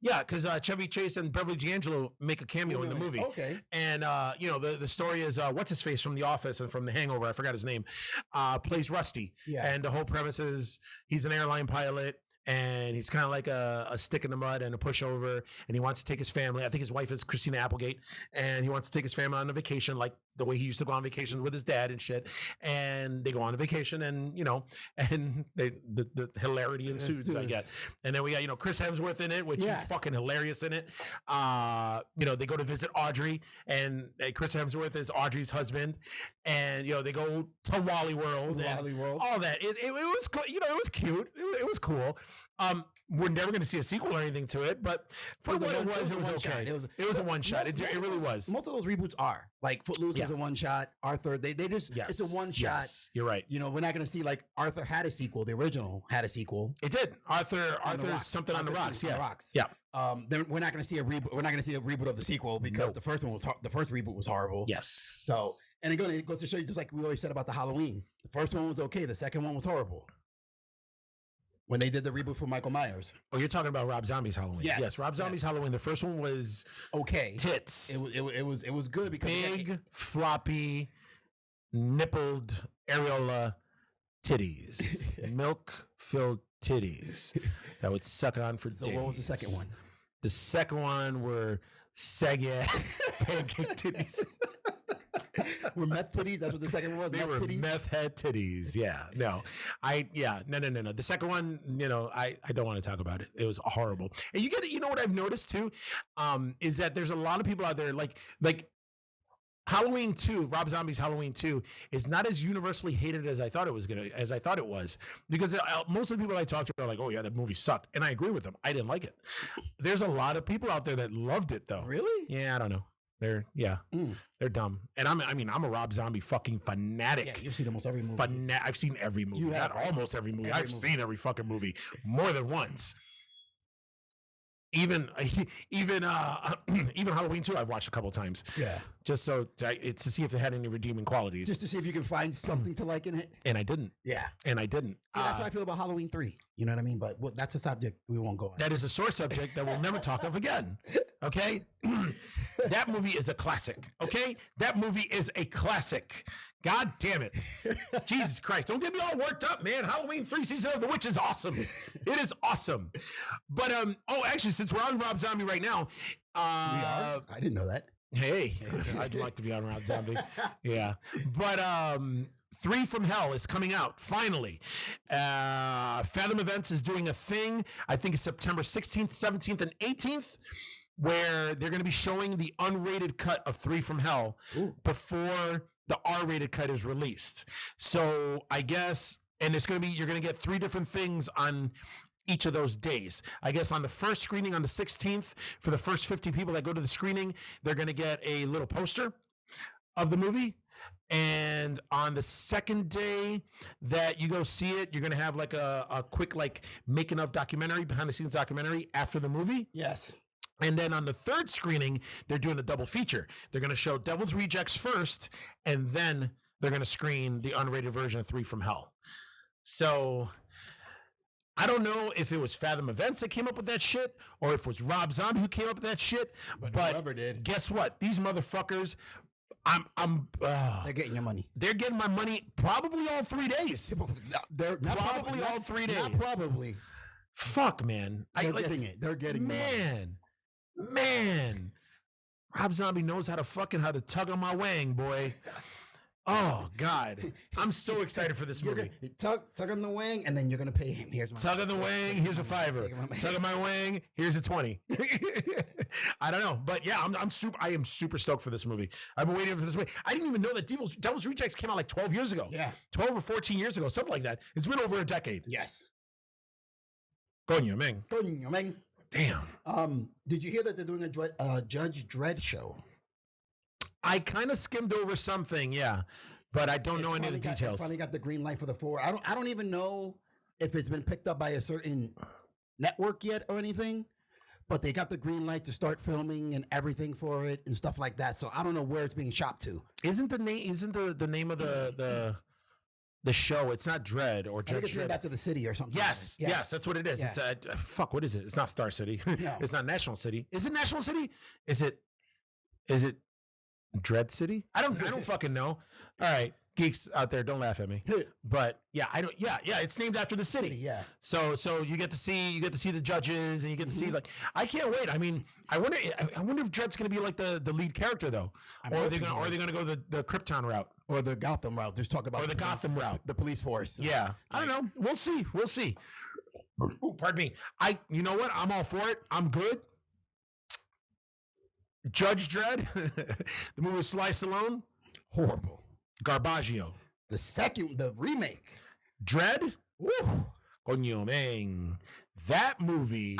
Because Chevy Chase and Beverly D'Angelo make a cameo in the movie. Okay. And the story is what's his face from The Office and from The Hangover. I forgot his name. Plays Rusty. Yeah. And the whole premise is he's an airline pilot. And he's kind of like a stick in the mud and a pushover, and he wants to take his family. I think his wife is Christina Applegate, and he wants to take his family on a vacation, like the way he used to go on vacations with his dad and shit. And they go on a vacation, and the hilarity ensues, I get. And then we got Chris Hemsworth in it, which is fucking hilarious in it. They go to visit Audrey, and Chris Hemsworth is Audrey's husband, and they go to Wally World, all that. It was it was cute. It was cool. We're never going to see a sequel or anything to it, but for what it was okay. It was a one shot. It really was. Most of those reboots are like Footloose was a one shot. Arthur, they just it's a one shot. You're right. We're not going to see like Arthur had a sequel. The original had a sequel. It did. Arthur something on the rocks. Yeah. Then we're not going to see a reboot. We're not going to see a reboot of the sequel because the first reboot was horrible. Yes. So and it goes to show you, just like we always said about the Halloween. The first one was okay. The second one was horrible. When they did the reboot for Michael Myers. Oh, you're talking about Rob Zombie's Halloween. Yes, Rob Zombie's Halloween. The first one was okay. Tits. It was good because big, floppy, nippled areola titties. Milk-filled titties that would suck on for days. So what was the second one? The second one were saggy ass pancake titties. Were meth titties? That's what the second one was. They were meth head titties. Yeah. No. No. The second one, I don't want to talk about it. It was horrible. And you know what I've noticed too, is that there's a lot of people out there like Halloween 2, Rob Zombie's Halloween 2 is not as universally hated as I thought it was because most of the people I talked to are like, oh yeah, that movie sucked. And I agree with them. I didn't like it. There's a lot of people out there that loved it though. Really? Yeah, I don't know. They're dumb. And I'm a Rob Zombie fucking fanatic. Yeah, you've seen almost every movie. I've seen every movie. Not almost every movie. I've seen every fucking movie more than once. Even Halloween 2 I've watched a couple times. Yeah. Just it's to see if they had any redeeming qualities. Just to see if you can find something to like in it. And I didn't. Yeah. And I didn't. See, that's how I feel about Halloween 3. You know what I mean? But that's a subject we won't go on. That is a sore subject that we'll never talk of again. Okay? That movie is a classic. Okay? That movie is a classic. God damn it. Jesus Christ. Don't get me all worked up, man. Halloween 3 Season of the Witch is awesome. It is awesome. But, actually, since we're on Rob Zombie right now. We are? I didn't know that. Hey, I'd like to be on Rob Zombie. Yeah. But, 3 from Hell is coming out, finally. Fathom Events is doing a thing. I think it's September 16th, 17th, and 18th. Where they're going to be showing the unrated cut of 3 from Hell before the R-rated cut is released. So I guess, and you're going to get 3 different things on each of those days. I guess on the first screening on the 16th, for the first 50 people that go to the screening, they're going to get a little poster of the movie. And on the second day that you go see it, you're going to have like a quick making of documentary, behind the scenes documentary after the movie. Yes. And then on the third screening, they're doing a double feature. They're going to show Devil's Rejects first, and then they're going to screen the unrated version of 3 from Hell. So I don't know if it was Fathom Events that came up with that shit, or if it was Rob Zombie who came up with that shit. But whoever did. Guess what? These motherfuckers, they're getting your money. They're getting my money probably all 3 days. They're probably all 3 days. Not probably. Fuck, man. They're getting it. They're getting it. Man, Rob Zombie knows how to tug on my wang, boy. Oh God, I'm so excited for this movie. Tug on the wang, and then you're gonna pay him. Here's my tug on the wang. Here's a $5. Tug on my wang. Here's a $20. I don't know, but yeah, I am super stoked for this movie. I've been waiting for this movie. I didn't even know that Devil's Rejects came out like 12 years ago. Yeah, 12 or 14 years ago, something like that. It's been over a decade. Yes. Coño, man. Damn. Did you hear that they're doing a Judge Dredd show? I kind of skimmed over something, yeah, but I don't know any of the details. Finally got the green light for the 4. I don't even know if it's been picked up by a certain network yet or anything, but they got the green light to start filming and everything for it and stuff like that. So I don't know where it's being shopped to. Isn't the name of the show? It's not Dredd or Judge Dredd. It's named after the city or something. Yes, that's what it is. Yeah. It's what is it? It's not Star City. No. It's not National City. Is it National City? Is it Dread City? I don't fucking know. All right, geeks out there, don't laugh at me. But yeah, I don't. Yeah, it's named after the city. Yeah. So you get to see the judges, and you get to see I can't wait. I mean, I wonder if Dredd's going to be like the lead character though, or are they going to go the Krypton route or the Gotham route? Just talk about the Gotham route, the police force. Yeah, I don't know. We'll see. Ooh, pardon me. You know what? I'm all for it. I'm good. Judge Dredd, the movie with Sly Stallone, horrible. Garbaggio. The remake. Dredd, coño, man. That movie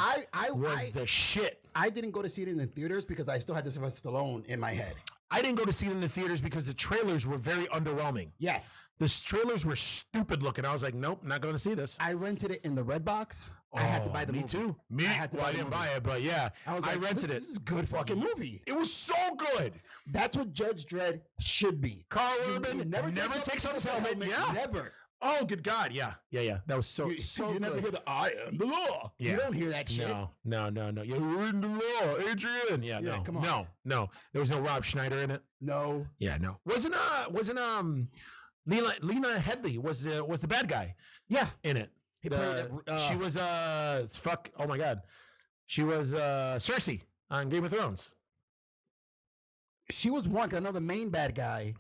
was the shit. I didn't go to see it in the theaters because I still had the Sylvester Stallone in my head. I didn't go to see it in the theaters because the trailers were very underwhelming. Yes. The trailers were stupid looking. I was like, nope, not going to see this. I rented it in the Redbox. I had to buy the movie. Me too. I didn't buy it, but yeah. I rented it. This is a good fucking movie. It was so good. That's what Judge Dredd should be. Carl Urban never takes off his helmet. Yeah. Never. Oh, good God. Yeah. That was so you never hear the I am the law. Yeah. You don't hear that shit. No. You're in the law, Adrian. Yeah, no. Come on. No. There was no Rob Schneider in it. No. Yeah, no. Wasn't Lena Headey was the bad guy. Yeah. In it. She was oh my God. She was Cersei on Game of Thrones. She was one. I know the main bad guy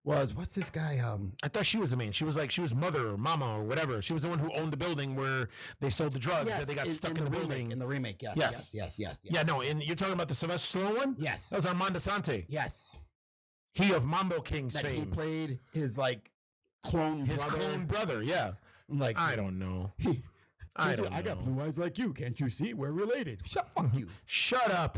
was what's this guy? I thought she was the main. She was mother or mama or whatever. She was the one who owned the building where they sold the drugs that they got stuck in the building. In the remake, yes. Yeah, no, and you're talking about the Sylvester Stallone one? Yes. That was Armando Sante. Yes. He of Mambo King's fame. He played his clone brother, yeah. I don't know. I got blue eyes like you. Can't you see? We're related. Fuck you. Shut up,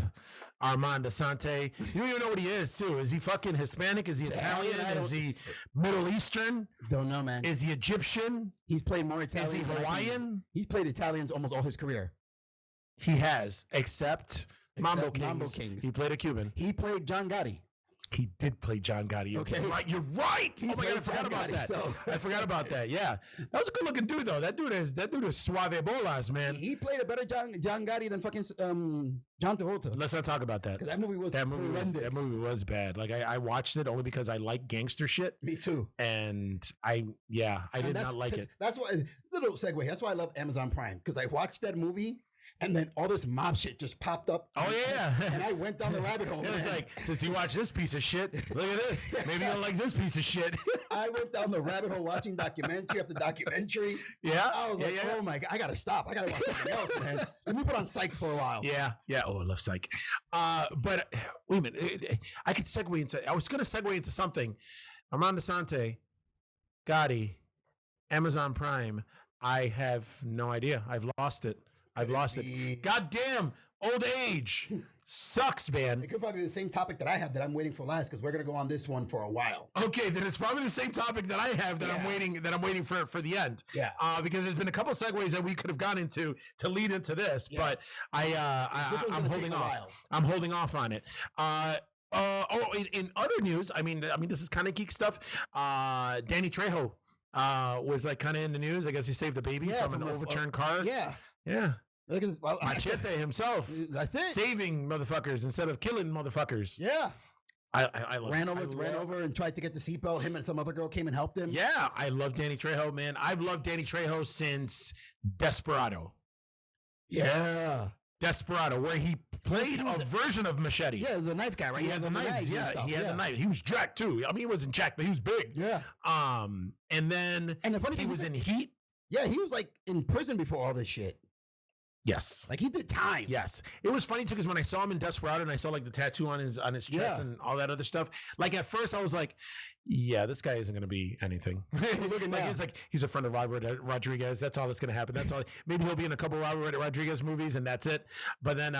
Armando Sante. You don't even know what he is, too. Is he fucking Hispanic? Is he Italian? Is he Middle Eastern? Don't know, man. Is he Egyptian? He's played more Italian. Is he Hawaiian? He's played Italians almost all his career. He has, except Mambo Kings. He played a Cuban. He played John Gotti. He did play John Gotti. Okay. You're right. Oh my God, I forgot about that. I forgot about that. Yeah. That was a good looking dude though. That dude is suave bolas, man. He played a better John Gotti than fucking John Travolta. Let's not talk about that. That movie was horrendous. That movie was bad. I watched it only because I like gangster shit. Me too. And I did not like it. That's why little segue. That's why I love Amazon Prime, because I watched that movie. And then all this mob shit just popped up. Oh, yeah. And I went down the rabbit hole. It was since you watch this piece of shit, look at this. Maybe you'll like this piece of shit. I went down the rabbit hole watching documentary after documentary. Yeah. I was oh my God, I got to stop. I got to watch something else, man. Let me put on Psych for a while. Yeah. Yeah. Oh, I love Psych. But wait a minute. I could segue into, I was going to segue into something. Armando Sante, Gotti, Amazon Prime. I have no idea. I've lost it. God damn, old age sucks, man. It could probably be the same topic that I have that I'm waiting for last, because we're gonna go on this one for a while. Okay, then it's probably the same topic that I have that I'm waiting for the end. Yeah. Because there's been a couple of segues that we could have gone into to lead into this, but I'm holding off. I'm holding off on it. In other news, I mean, this is kind of geek stuff. Danny Trejo was kind of in the news. I guess he saved the baby from an overturned car. Yeah. Yeah. Well, Machete himself. That's it. Saving motherfuckers instead of killing motherfuckers. Yeah. I love ran over and tried to get the seatbelt. Him and some other girl came and helped him. Yeah. I love Danny Trejo, man. I've loved Danny Trejo since Desperado. Yeah. Desperado, where he played a version of Machete. Yeah, the knife guy, right? He had the knives. Yeah, he had the knife. He was jacked too. I mean, he wasn't jacked, but he was big. Yeah. And then the funny thing was in Heat. Yeah, he was in prison before all this shit. Yes. He did time. Yes. It was funny too, because when I saw him in Desperado and I saw the tattoo on his chest and all that other stuff, at first I was like, yeah, this guy isn't going to be anything. He's a friend of Robert Rodriguez. That's all that's going to happen. That's all. Maybe he'll be in a couple of Robert Rodriguez movies and that's it. But then,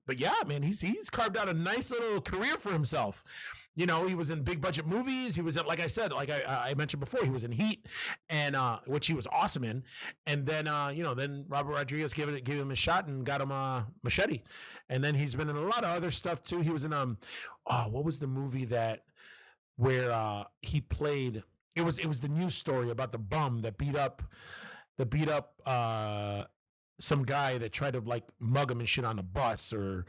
but yeah, man, he's carved out a nice little career for himself. He was in big budget movies. He was in, like I said, I mentioned before, he was in Heat, and which he was awesome in. And then, then Robert Rodriguez gave him a shot and got him a Machete. And then he's been in a lot of other stuff too. He was in what was the movie where he played? It was the news story about the bum that beat up some guy that tried to mug him and shit on a bus or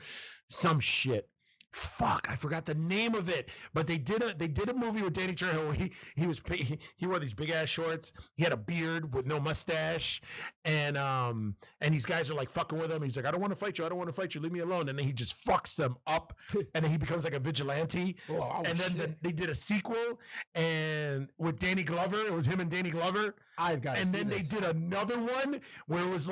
some shit. Fuck, I forgot the name of it. But they did a movie with Danny Trejo where he wore these big ass shorts. He had a beard with no mustache, and these guys are fucking with him. He's like, I don't want to fight you. Leave me alone. And then he just fucks them up, and then he becomes a vigilante. Oh, and then they did a sequel, and with Danny Glover, it was him and Danny Glover. And then they did another one where it was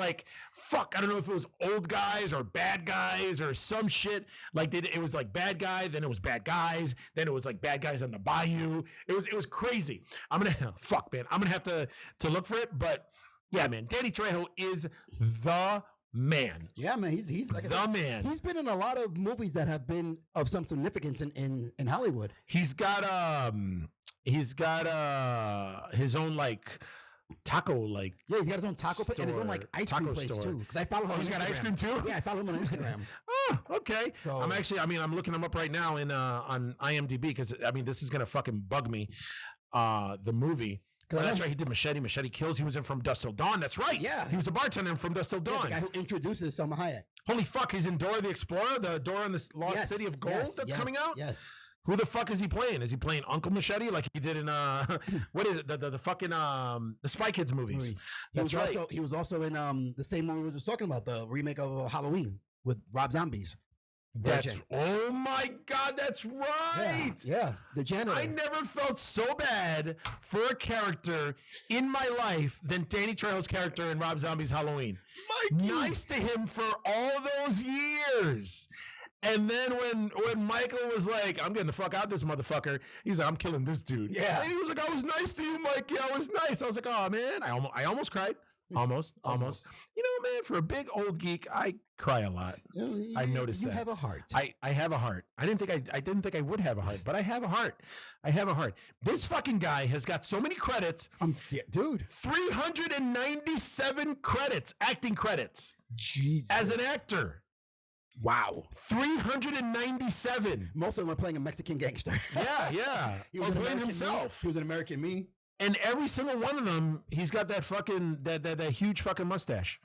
fuck, I don't know if it was old guys or bad guys or some shit. It was bad guy, then it was bad guys, then it was bad guys on the bayou. It was crazy. I'm gonna have to look for it. But yeah, man, Danny Trejo is the man. Yeah, man, he's the man. He's been in a lot of movies that have been of some significance in Hollywood. He's got his own taco yeah, he's got his own taco place and his own ice cream place too. Because I follow him. He's got ice cream too. Yeah, I follow him on Instagram. Oh, okay. So I'm looking him up right now on IMDb because this is gonna fucking bug me. The movie. That's right. He did Machete. Machete Kills. He was in From Dusk Till Dawn. That's right. Yeah. He was a bartender in From Dusk Till Dawn. The guy who introduces Salma Hayek. Holy fuck! He's in Dora the Explorer, the Dora in the Lost City of Gold that's coming out. Yes. Who the fuck is he playing? Is he playing Uncle Machete like he did in what is it? The fucking the Spy Kids movies. He was also in the same one we were just talking about, the remake of Halloween with Rob Zombies. Oh my God, that's right. Yeah, the janitor. I never felt so bad for a character in my life than Danny Trejo's character in Rob Zombie's Halloween. Mikey. Nice to him for all those years. And then when Michael was like, I'm getting the fuck out of this motherfucker, he's like, I'm killing this dude. Yeah. And he was like, I was nice to you, Mikey. I was nice. I was like, oh, man. I almost cried. Almost. You know, man, for a big old geek, I cry a lot. I noticed that. You have a heart. I have a heart. I didn't think I would have a heart, but I have a heart. I have a heart. This fucking guy has got so many credits. Dude. 397 credits, acting credits. Jesus. As an actor. Wow. 397. Most of them are playing a Mexican gangster. Yeah. He was playing himself. He was an American Me. And every single one of them, he's got that fucking, that huge fucking mustache.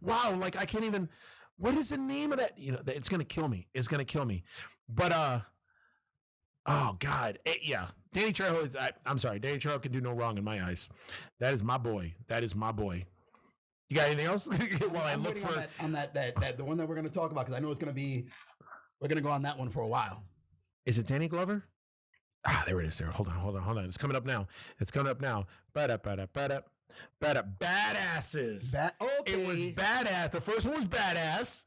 Wow. Like, I can't even, what is the name of that? You know, it's going to kill me. It's going to kill me. But, oh God. Yeah. Danny Trejo is, I'm sorry. Danny Trejo can do no wrong in my eyes. That is my boy. You got anything else? While I look for on that the one that we're going to talk about, because I know it's going to be, we're going to go on that one for a while. Is it Danny Glover? There it is. There. Hold on. It's coming up now. Badasses. Okay. It was badass. The first one was badass.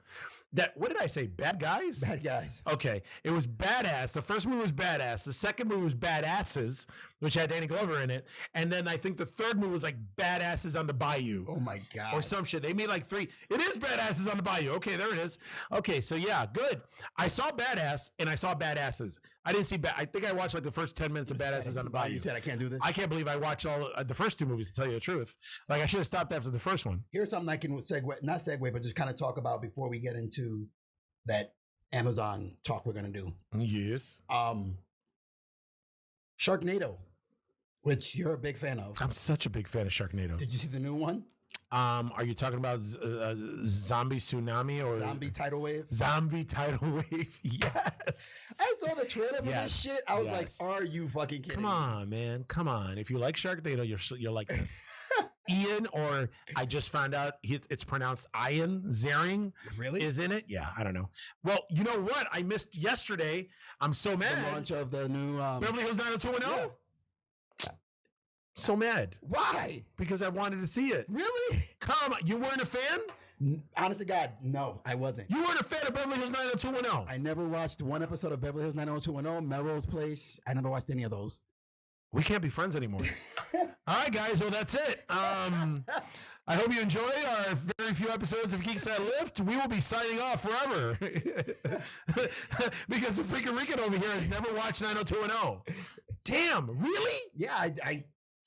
What did I say? Bad guys? Bad guys. Okay. It was badass. The first movie was badass. The second movie was Badasses, which had Danny Glover in it. And then I think the third movie was like Badasses on the Bayou. Oh my God. Or some shit. They made like 3. It is Badasses on the Bayou. Okay, there it is. Okay, so yeah, good. I saw Badass and I saw Badasses. I didn't see I think I watched like the first 10 minutes of Badasses on the Bayou. You said I can't do this? I can't believe I watched all the first 2 movies, to tell you the truth. Like, I should have stopped after the first one. Here's something I can not segue, but just kind of talk about before we get into that Amazon talk we're going to do. Yes. Sharknado, which you're a big fan of. I'm such a big fan of Sharknado. Did you see the new one? Are you talking about Zombie Tsunami or Zombie Tidal Wave? Zombie Tidal Wave, yes. I saw the trailer for this shit. I was like, are you fucking kidding me? Come on, man. Come on. If you like Sharknado, you'll like this. Ian, or I just found out it's pronounced Ian Ziering. Really? Is in it? Yeah, I don't know. Well, you know what? I missed yesterday. I'm so mad. The launch of the new Beverly Hills 90210. Yeah. So mad. Why? Because I wanted to see it. Really? Come on. You weren't a fan? Honest to God, no, I wasn't. You weren't a fan of Beverly Hills 90210? I never watched one episode of Beverly Hills 90210, Melrose Place. I never watched any of those. We can't be friends anymore. All right, guys. Well, that's it. I hope you enjoyed our very few episodes of Geeks That Lift. We will be signing off forever. Because the freaking Rican over here has never watched 90210. Damn, really? Yeah,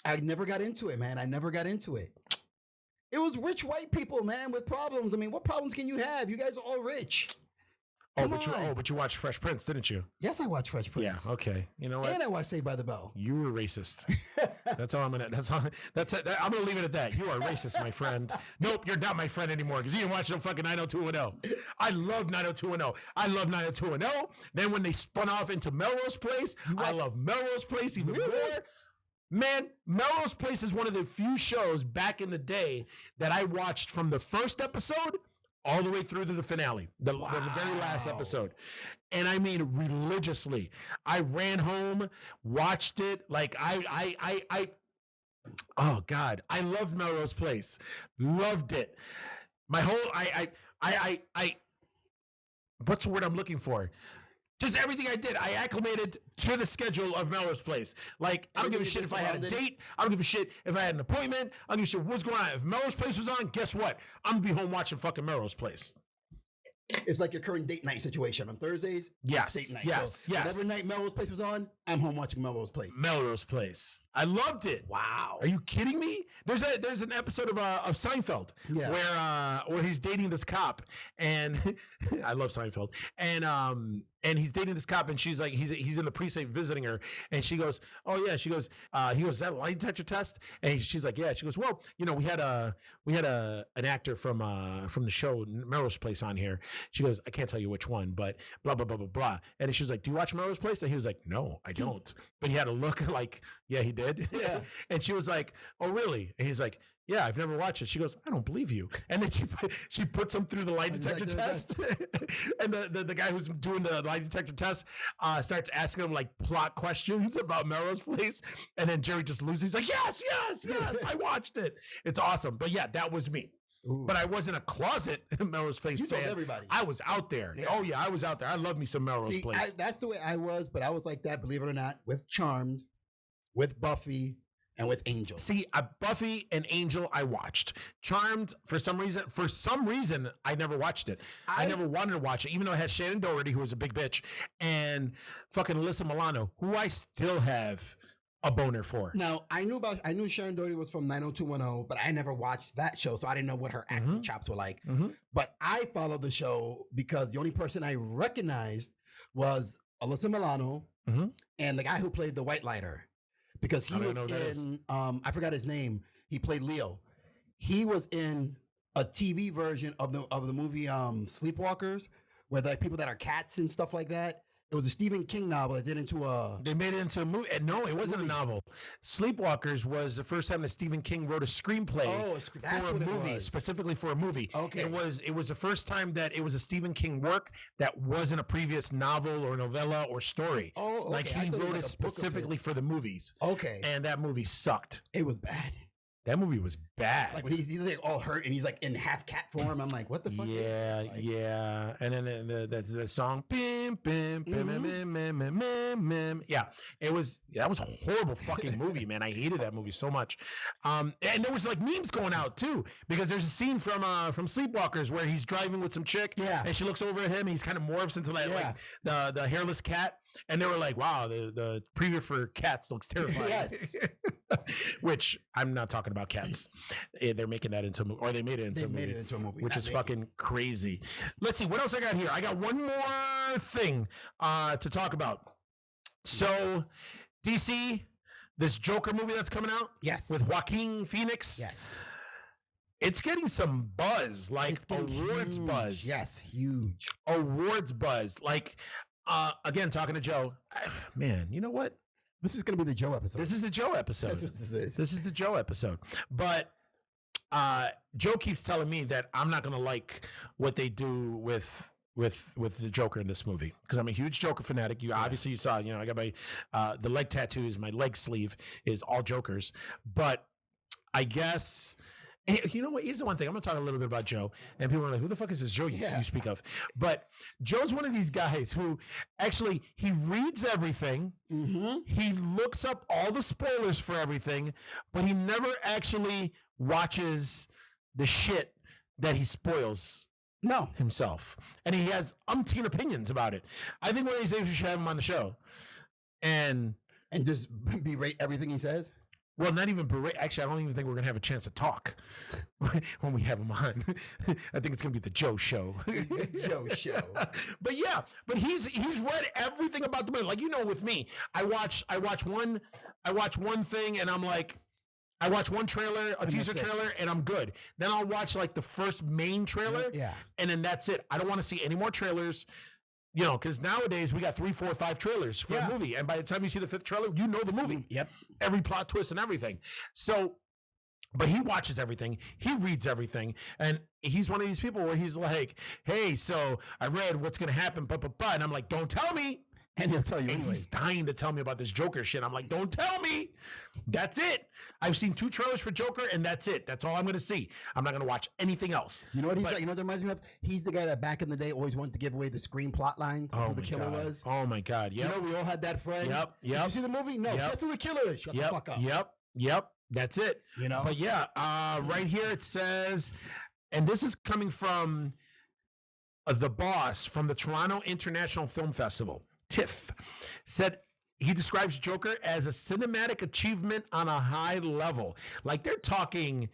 I never got into it, man. I never got into it. It was rich white people, man, with problems. I mean, what problems can you have? You guys are all rich. But you watched Fresh Prince, didn't you? Yes, I watched Fresh Prince. Yeah, okay. You know what? And I watched Saved by the Bell. You were racist. That's I'm gonna leave it at that. You are racist, my friend. Nope, you're not my friend anymore because you didn't watch no fucking 90210. I love 90210. I love 90210. Then when they spun off into Melrose Place, I love Melrose Place even more. Man, Melrose Place is one of the few shows back in the day that I watched from the first episode all the way through to the finale, the very last episode. And I mean, religiously. I ran home, watched it. Like, oh God, I loved Melrose Place. Loved it. My whole, what's the word I'm looking for? Just everything I did, I acclimated to the schedule of Melrose Place. Like, I don't give a shit if I had a date. I don't give a shit if I had an appointment. I don't give a shit what's going on. If Melrose Place was on, guess what? I'm going to be home watching fucking Melrose Place. It's like your current date night situation. On Thursdays, yes, date night. Yes. Whatever night Melrose Place was on, I'm home watching Melrose Place. Melrose Place. I loved it. Wow. Are you kidding me? There's an episode of Seinfeld where he's dating this cop, and I love Seinfeld, and he's dating this cop, and she's like, he's in the precinct visiting her, and she goes, oh yeah, she goes, he goes, is that a lie detector test? And she's like, yeah. She goes, well, you know, we had an actor from the show Melrose Place on here. She goes, I can't tell you which one, but blah blah blah blah blah. And she was like, do you watch Melrose Place? And he was like, no, I don't. But he had a look like, yeah, he did. Yeah. And she was like, oh really? And he's like, yeah, I've never watched it. She goes, I don't believe you. And then she puts him through the lie detector test. And the guy who's doing the lie detector test starts asking him like plot questions about Melrose Place. And then Jerry just loses. He's like, yes, I watched it. It's awesome. But yeah, that was me. Ooh. But I wasn't a closet Melrose Place fan. Told everybody. I was out there. Yeah. Oh yeah, I was out there. I love me some Melrose Place. That's the way I was, but I was like that, believe it or not, with Charmed, with Buffy, and with Angel. See, Buffy and Angel, I watched. Charmed, for some reason, I never watched it. I never wanted to watch it, even though it had Shannon Doherty, who was a big bitch, and fucking Alyssa Milano, who I still have a boner for. Now, I knew Sharon Doherty was from 90210, but I never watched that show, so I didn't know what her acting chops were like. But I followed the show because the only person I recognized was Alyssa Milano and the guy who played the White Lighter. Because he was in, I forgot his name. He played Leo. He was in a TV version of the movie Sleepwalkers, where the people that are cats and stuff like that. It was a Stephen King novel that They made it into a movie. No, it wasn't a novel. Sleepwalkers was the first time that Stephen King wrote a screenplay for a movie, specifically for a movie. Okay. It was the first time that it was a Stephen King work that wasn't a previous novel or novella or story. Oh, okay. Like he wrote it specifically for the movies. Okay. And that movie sucked. It was bad. That movie was bad. Like when he's like all hurt and he's like in half cat form. I'm like, what the fuck? Yeah, is this? Like, yeah. And then the song, bim, bim, bim, bim, bim, bim, bim, bim, bim. Yeah, that was a horrible fucking movie, man. I hated that movie so much. And there was like memes going out too, because there's a scene from Sleepwalkers where he's driving with some chick, and she looks over at him, and he's kind of morphs into like the hairless cat, and they were like, wow, the preview for Cats looks terrifying. Yes. Which I'm not talking about Cats. They're making that into a movie, or they made it into a movie, which is fucking crazy. Let's see what else I got here. I got one more thing to talk about. So DC, this Joker movie that's coming out, with Joaquin Phoenix, it's getting some buzz, like awards huge. Buzz. Yes, huge awards buzz. Like again, talking to Joe, man, you know what? This is going to be the Joe episode. This is the Joe episode. That's what this is. This is the Joe episode. But Joe keeps telling me that I'm not going to like what they do with the Joker in this movie, because I'm a huge Joker fanatic. Obviously you saw, I got my the leg tattoos. My leg sleeve is all Jokers. But I guess, you know what? Here's the one thing. I'm going to talk a little bit about Joe. And people are like, who the fuck is this Joe you speak of? But Joe's one of these guys who actually, he reads everything. He looks up all the spoilers for everything, but he never actually watches the shit that he spoils himself. And he has umpteen opinions about it. I think one of these days we should have him on the show. And just berate everything he says? Well, not even berate. Actually, I don't even think we're going to have a chance to talk when we have him on. I think it's going to be the Joe show. Joe show. But yeah, he's read everything about the movie. Like, with me, I watch one thing and I'm like, I watch one trailer, a teaser trailer, and I'm good. Then I'll watch like the first main trailer. And then that's it. I don't want to see any more trailers. Because nowadays we got 3, 4, 5 trailers for a movie. And by the time you see the 5th trailer, you know the movie. Yep. Every plot twist and everything. So, but he watches everything. He reads everything. And he's one of these people where he's like, hey, so I read what's going to happen, and I'm like, don't tell me. And he'll tell you anyway. He's dying to tell me about this Joker shit. I'm like, don't tell me. That's it. I've seen 2 trailers for Joker, and that's it. That's all I'm going to see. I'm not going to watch anything else. You know what he's like? You know what that reminds me of? He's the guy that back in the day always wanted to give away the Scream plot lines of who the killer was. Oh, my God. Yep. We all had that friend. Yep. Did you see the movie? No. That's who the killer is. Shut the fuck up. Yep. That's it. But yeah, right here it says, and this is coming from the boss from the Toronto International Film Festival, TIFF, said he describes Joker as a cinematic achievement on a high level. Like, they're talking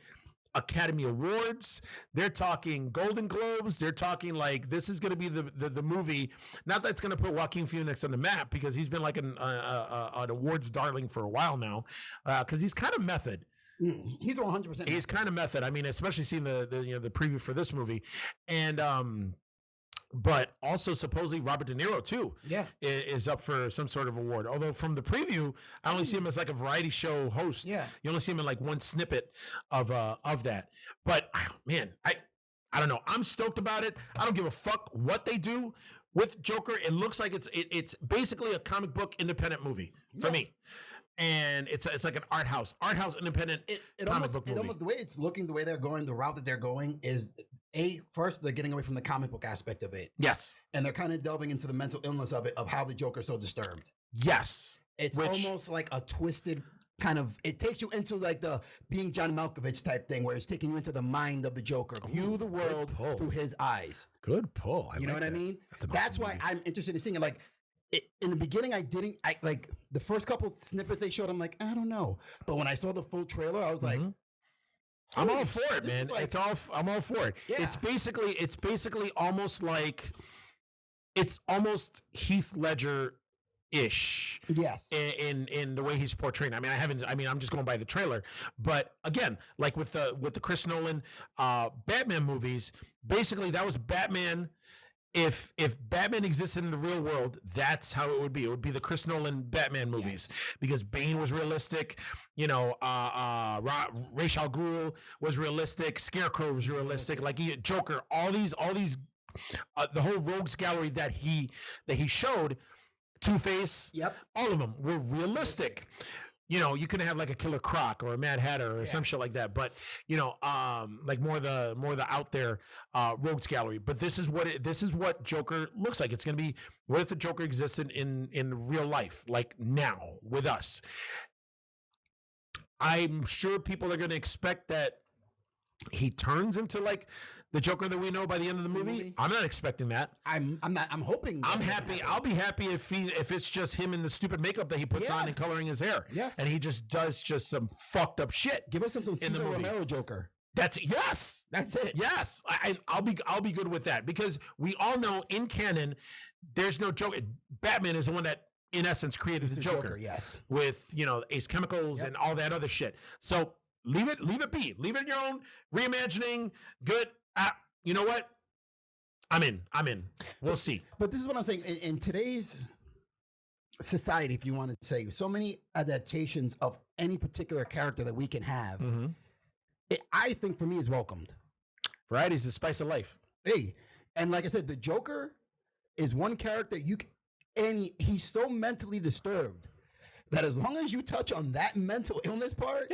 Academy Awards, they're talking Golden Globes, they're talking like this is going to be the movie. Not that it's going to put Joaquin Phoenix on the map, because he's been like an awards darling for a while now, because he's kind of method. He's 100%. He's kind of method. I mean, especially seeing the preview for this movie, and But also supposedly Robert De Niro too. Yeah. Is up for some sort of award. Although from the preview, I only see him as like a variety show host. Yeah. You only see him in like one snippet of that. But man, I don't know. I'm stoked about it. I don't give a fuck what they do with Joker. It looks like it's basically a comic book independent movie for me. And it's like an art house independent comic book movie. Almost, the way it's looking, the way they're going, the route that they're going is first they're getting away from the comic book aspect of it. Yes. And they're kind of delving into the mental illness of it, of how the Joker's so disturbed. Yes. It's almost like a twisted kind of, it takes you into like the being John Malkovich type thing, where it's taking you into the mind of the Joker. View the world through his eyes. Good pull. You know what I mean? That's why I'm interested in seeing it. Like, in the beginning, I like the first couple snippets they showed. I'm like, I don't know. But when I saw the full trailer, I was like, I'm all for it, man. I'm all for it. Yeah. It's basically almost like, it's almost Heath Ledger-ish. Yes. In the way he's portraying. I mean, I'm just going by the trailer. But again, like with the Chris Nolan Batman movies, basically that was Batman. If Batman existed in the real world, that's how it would be. It would be the Chris Nolan Batman movies, because Bane was realistic, Ra's al Ghul was realistic, Scarecrow was realistic, like Joker, all these the whole rogues gallery that he showed, Two-Face, all of them were realistic. You can have like a Killer Croc or a Mad Hatter or some shit like that, but like more the out there rogues gallery. But this is what Joker looks like. It's gonna be, what if the Joker existed in real life, like now with us? I'm sure people are gonna expect that he turns into like the Joker that we know by the end of the movie. I'm not expecting that. I'm hoping. I'm happy. I'll be happy if it's just him in the stupid makeup that he puts on and coloring his hair. Yes. And he just does some fucked up shit. Give us some Cesar Romero Joker. That's it. Yes. I'll be good with that, because we all know in canon there's no Joker. Batman is the one that in essence created the Joker. Yes. With Ace Chemicals and all that other shit. So leave it be. Leave it your own reimagining. Good. You know what? I'm in. We'll see. But this is what I'm saying. In today's society, if you want to say, so many adaptations of any particular character that we can have, I think for me is welcomed. Variety is the spice of life. Hey, and like I said, the Joker is one character and he's so mentally disturbed that as long as you touch on that mental illness part,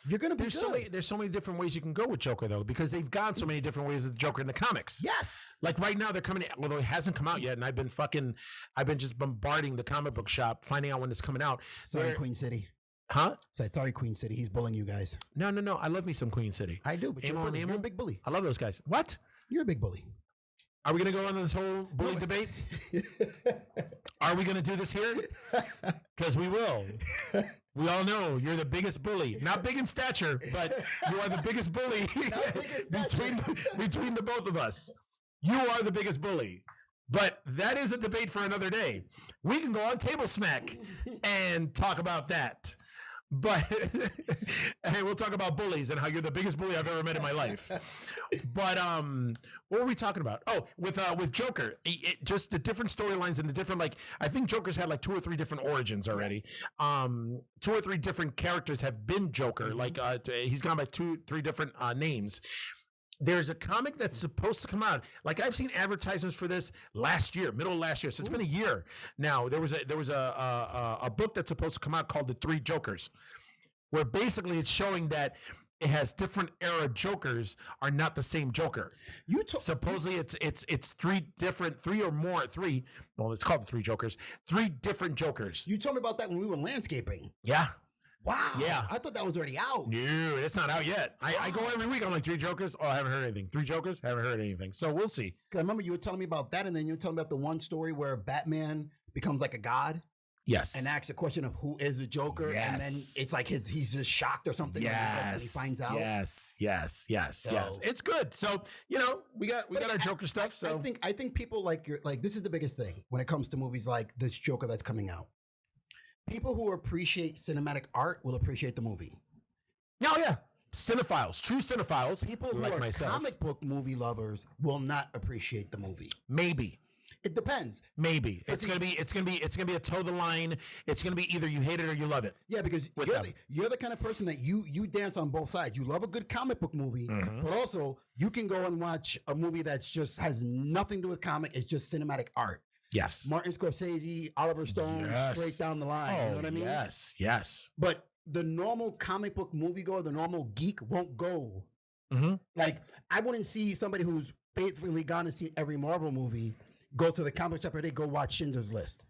you're going to be good. There's so many different ways you can go with Joker, though, because they've gone so many different ways of the Joker in the comics. Yes. Like right now, they're coming, although it hasn't come out yet, and I've been just bombarding the comic book shop, finding out when it's coming out. Sorry, Queen City. Huh? Sorry, Queen City. He's bullying you guys. No. I love me some Queen City. I do, but you're a big bully. I love those guys. What? You're a big bully. Are we going to go on this whole bully debate? Are we going to do this here? Because we will. We all know you're the biggest bully. Not big in stature, but you are the biggest bully between the both of us. You are the biggest bully. But that is a debate for another day. We can go on Table Smack and talk about that. But and we'll talk about bullies and how you're the biggest bully I've ever met in my life. But what were we talking about? Oh, with Joker, just the different storylines and the different, like, I think Joker's had like 2 or 3 different origins already. 2 or 3 different characters have been Joker. Like he's gone by 2, 3 different names. There's a comic that's supposed to come out. Like, I've seen advertisements for this middle of last year. So it's been a year now. There was a book that's supposed to come out called The Three Jokers, where basically it's showing that it has different era Jokers are not the same Joker. Supposedly it's 3 or more. Well, it's called The Three Jokers. 3 different Jokers. You told me about that when we were landscaping. Yeah. Wow. Yeah. I thought that was already out. No, it's not out yet. I go every week. I'm like, 3 Jokers? Oh, I haven't heard anything. 3 Jokers? Haven't heard anything. So we'll see. I remember you were telling me about that, and then you were telling me about the one story where Batman becomes like a god. Yes. And asks a question of who is the Joker. Yes. And then it's like he's just shocked or something. Yes. When he finds out. Yes. It's good. So, we got our Joker stuff. So I think people like this is the biggest thing when it comes to movies like this Joker that's coming out. People who appreciate cinematic art will appreciate the movie. Oh, yeah. cinephiles, true cinephiles, People who like are myself, comic book movie lovers will not appreciate the movie. maybe. It depends. Maybe it's gonna be a toe the line. It's gonna be either you hate it or you love it. Yeah, because you're the kind of person that you dance on both sides. You love a good comic book movie, but also you can go and watch a movie that's just has nothing to do with comic. It's just cinematic art. Yes. Martin Scorsese, Oliver Stone, straight down the line. You know what I mean? Yes, yes. But the normal comic book moviegoer, the normal geek won't go. Like, I wouldn't see somebody who's faithfully gone and seen every Marvel movie go to the comic shop every day, go watch Schindler's List.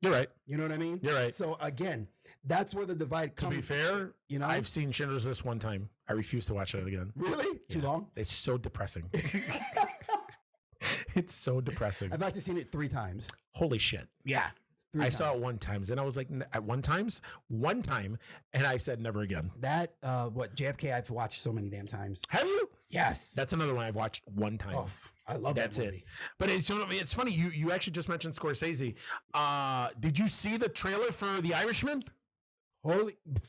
You're right. You know what I mean? You're right. So again, that's where the divide comes. To be fair, you know, I've seen Schindler's List one time. I refuse to watch it again. Really? Too long? It's so depressing. It's so depressing. I've actually seen it 3 times. Holy shit. Yeah. I saw it one time. Then I was like, at one time, and I said never again. That, JFK I've watched so many damn times. Have you? Yes. That's another one I've watched one time. Oh, I love That's that movie. it. But it's funny. You actually just mentioned Scorsese. Did you see the trailer for The Irishman?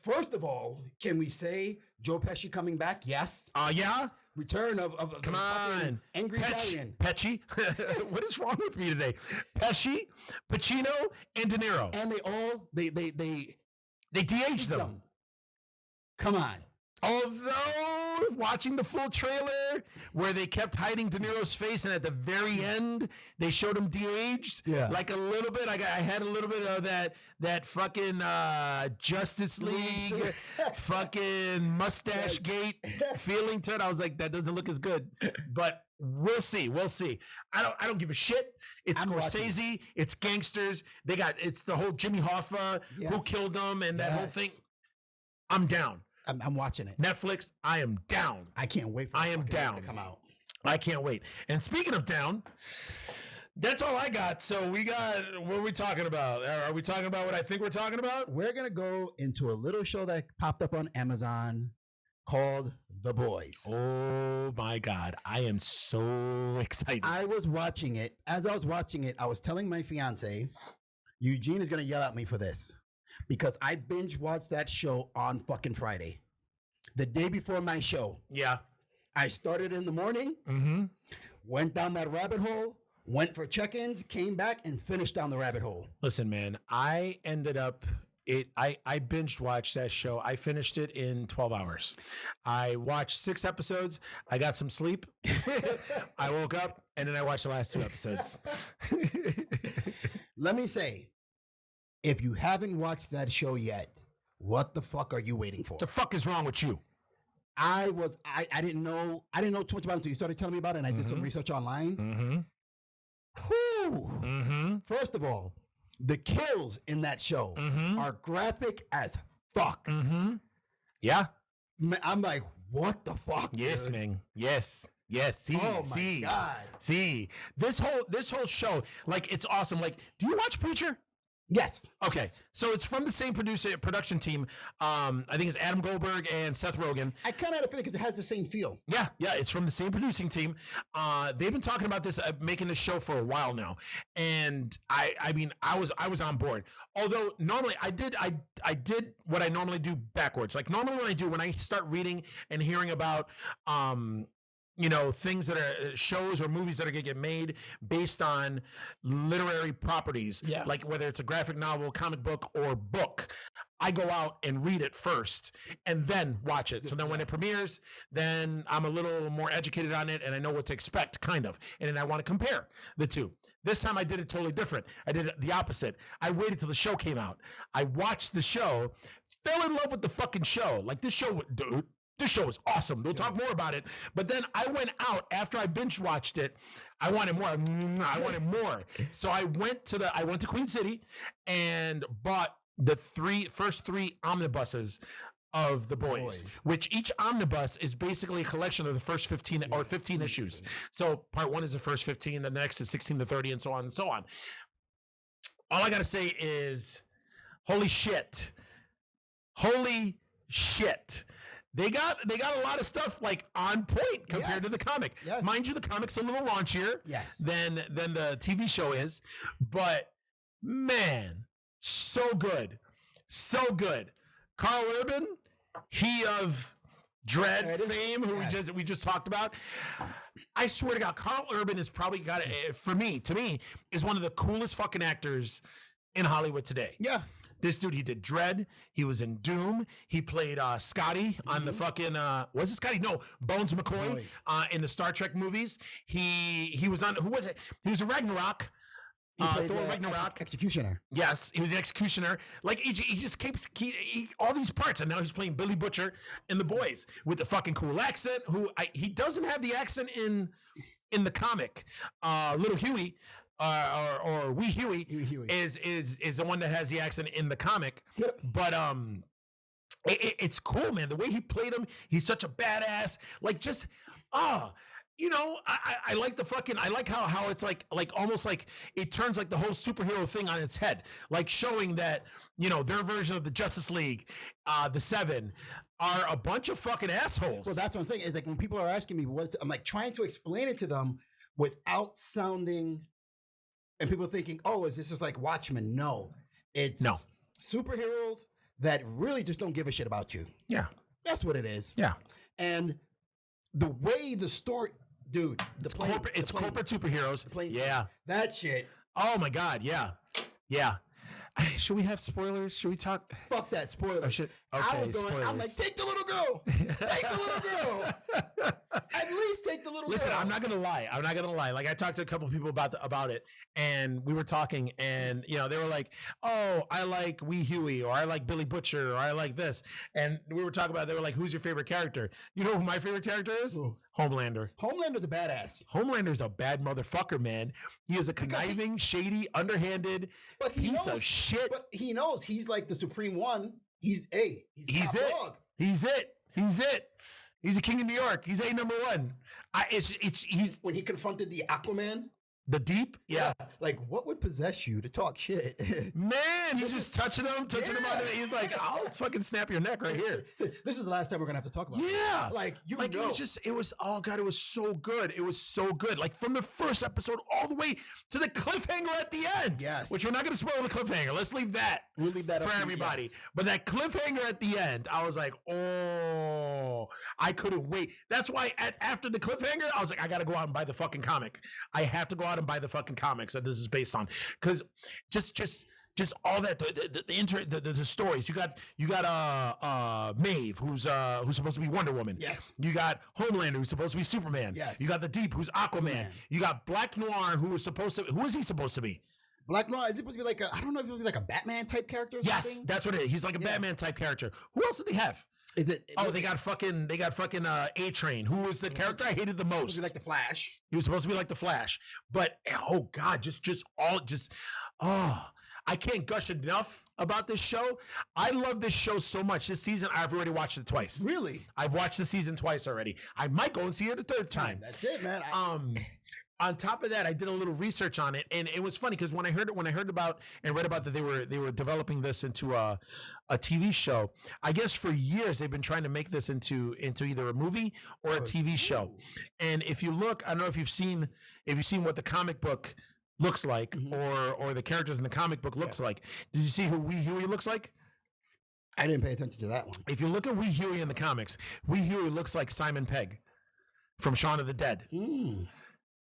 First of all, can we say Joe Pesci coming back? Yes. Yeah. Return of Come on, angry Italian. Pesci. What is wrong with me today? Pesci, Pacino, and De Niro. And they de-aged them. Come on. Although watching the full trailer where they kept hiding De Niro's face, and at the very end they showed him de-aged, like a little bit. I had a little bit of that fucking Justice League fucking mustache gate feeling to it. I was like, that doesn't look as good, but we'll see. I don't give a shit. It's Scorsese. It's gangsters. It's the whole Jimmy Hoffa who killed them and that whole thing. I'm down. I'm watching it. Netflix, I am down. I can't wait for it to come out. I can't wait. And speaking of down, that's all I got. So what are we talking about? Are we talking about what I think we're talking about? We're going to go into a little show that popped up on Amazon called The Boys. Oh my God. I am so excited. I was watching it. As I was watching it, I was telling my fiance, Eugene is going to yell at me for this, because I binge watched that show on fucking Friday, the day before my show. Yeah. I started in the morning, went down that rabbit hole, went for check-ins, came back, and finished down the rabbit hole. Listen, man, I ended up I binge watched that show. I finished it in 12 hours. I watched 6 episodes. I got some sleep. I woke up and then I watched the last 2 episodes. Let me say, if you haven't watched that show yet, what the fuck are you waiting for? What the fuck is wrong with you? I didn't know too much about it until you started telling me about it, and I did some research online. Whew. First of all, the kills in that show are graphic as fuck. Yeah. I'm like, what the fuck? Yes, dude? man. Yes. See, God. See, this whole show, like, it's awesome. Like, do you watch Preacher? Yes. Okay. So it's from the same production team. I think it's Adam Goldberg and Seth Rogen. I kind of had a feeling because it has the same feel. Yeah. It's from the same producing team. They've been talking about this, making this show for a while now. And I mean, I was on board. Although normally I did what I normally do backwards. Like normally when I start reading and hearing about, things that are shows or movies that are going to get made based on literary properties, like whether it's a graphic novel, comic book, or book, I go out and read it first and then watch it. So then when it premieres, then I'm a little more educated on it and I know what to expect, kind of. And then I want to compare the two. This time I did it totally different. I did it the opposite. I waited till the show came out. I watched the show, fell in love with the fucking show. Like this show, dude. This show is awesome. We'll talk more about it. But then I went out after I binge watched it. I wanted more. So I went to Queen City and bought the first three omnibuses of The Boys, which each omnibus is basically a collection of the first 15 or 15 issues. So part 1 is the first 15, the next is 16 to 30, and so on and so on. All I got to say is, holy shit. They got a lot of stuff like on point compared to the comic. Yes. Mind you, the comic's a little raunchier than the TV show is, but man, so good. Carl Urban, he of Dredd fame, who we just talked about. I swear to God, Carl Urban has probably got to me, is one of the coolest fucking actors in Hollywood today. Yeah. This dude, he did Dredd. He was in Doom. He played Scotty on the fucking was it Scotty? No, Bones McCoy in the Star Trek movies. He was on, who was it? He was in Ragnarok. Thor Ragnarok. Executioner. Yes, he was the Executioner. Like he just keeps all these parts, and now he's playing Billy Butcher in The Boys with the fucking cool accent. He doesn't have the accent in the comic. Little Huey. Or Wee Huey, is the one that has the accent in the comic. Yep. But it's cool, man. The way he played him, he's such a badass. Like just you know, I like I like how it's like almost like it turns like the whole superhero thing on its head, like showing that, you know, their version of the Justice League, the Seven, are a bunch of fucking assholes. Well, that's what I'm saying. Is like when people are asking me I'm like trying to explain it to them without sounding. And people thinking, oh, is this just like Watchmen? No. It's superheroes that really just don't give a shit about you. Yeah. That's what it is. Yeah. And the way the story, dude. It's corporate superheroes. Yeah. That shit. Oh, my God. Yeah. Yeah. Should we have spoilers? Should we talk? Fuck that, spoilers. Okay, I'm like, take the little girl. Take the little girl. At least take the little girl. Listen, I'm not gonna lie. Like I talked to a couple of people about it, and we were talking, and you know, they were like, "Oh, I like Wee Huey, or I like Billy Butcher, or I like this," and we were talking about it. They were like, "Who's your favorite character?" You know who my favorite character is? Ooh. Homelander. Homelander's a badass. Homelander's a bad motherfucker, man. He is a conniving, shady, underhanded piece of shit. But he knows he's like the supreme one. He's it. Dog. He's it. He's the king of New York. He's number one. He's when he confronted the Aquaman. The Deep? Yeah. Like, what would possess you to talk shit? Man, he's just touching him on it. He's like, I'll fucking snap your neck right here. This is the last time we're going to have to talk about this. Yeah. Like, it was, oh God, it was so good. It was so good. Like, from the first episode all the way to the cliffhanger at the end. Yes. Which we're not going to spoil the cliffhanger. Let's leave that. We'll leave that for everybody. Yes. But that cliffhanger at the end, I was like, oh, I couldn't wait. That's why after the cliffhanger, I was like, I got to go out and buy the fucking comic. I have to go out and buy the fucking comics that this is based on, because just all that the stories. You got Maeve, who's supposed to be Wonder Woman. Yes. You got Homelander, who's supposed to be Superman. Yes. You got the Deep, who's Aquaman. You got Black Noir, who is he supposed to be? Black Noir, is it supposed to be like I don't know if it was like a Batman type character or something? Yes, that's what it is. He's like a Batman type character. Who else did they have? They got fucking A-Train, who was the character I hated the most. He was like the Flash. He was supposed to be like the Flash. But oh God, I can't gush enough about this show. I love this show so much. This season, I've already watched it twice. Really? I've watched the season twice already. I might go and see it a third time. That's it, man. On top of that, I did a little research on it, and it was funny because when I heard about and read about that they were developing this into a TV show. I guess for years they've been trying to make this into either a movie or a TV show. And if you look, I don't know if you've seen what the comic book looks like, or the characters in the comic book looks like. Did you see who Wee Huey looks like? I didn't pay attention to that one. If you look at Wee Huey in the comics, Wee Huey looks like Simon Pegg from Shaun of the Dead.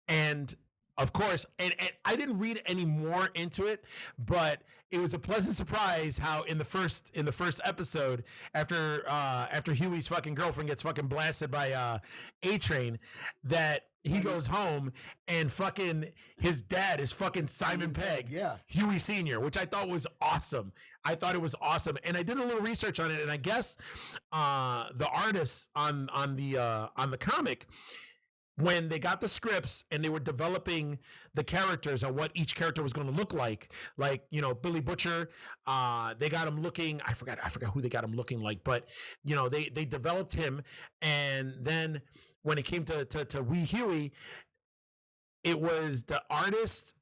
And of course, and I didn't read any more into it, but it was a pleasant surprise how in the first episode, after Huey's fucking girlfriend gets fucking blasted by A-Train, that he goes home and fucking his dad is fucking Simon Pegg, Huey Sr., which I thought was awesome. I thought it was awesome, and I did a little research on it, and I guess the artists on the comic, when they got the scripts and they were developing the characters and what each character was going to look like, you know, Billy Butcher, they got him looking, I forgot who they got him looking like, but you know, they developed him. And then when it came to Wee Huey, it was the artist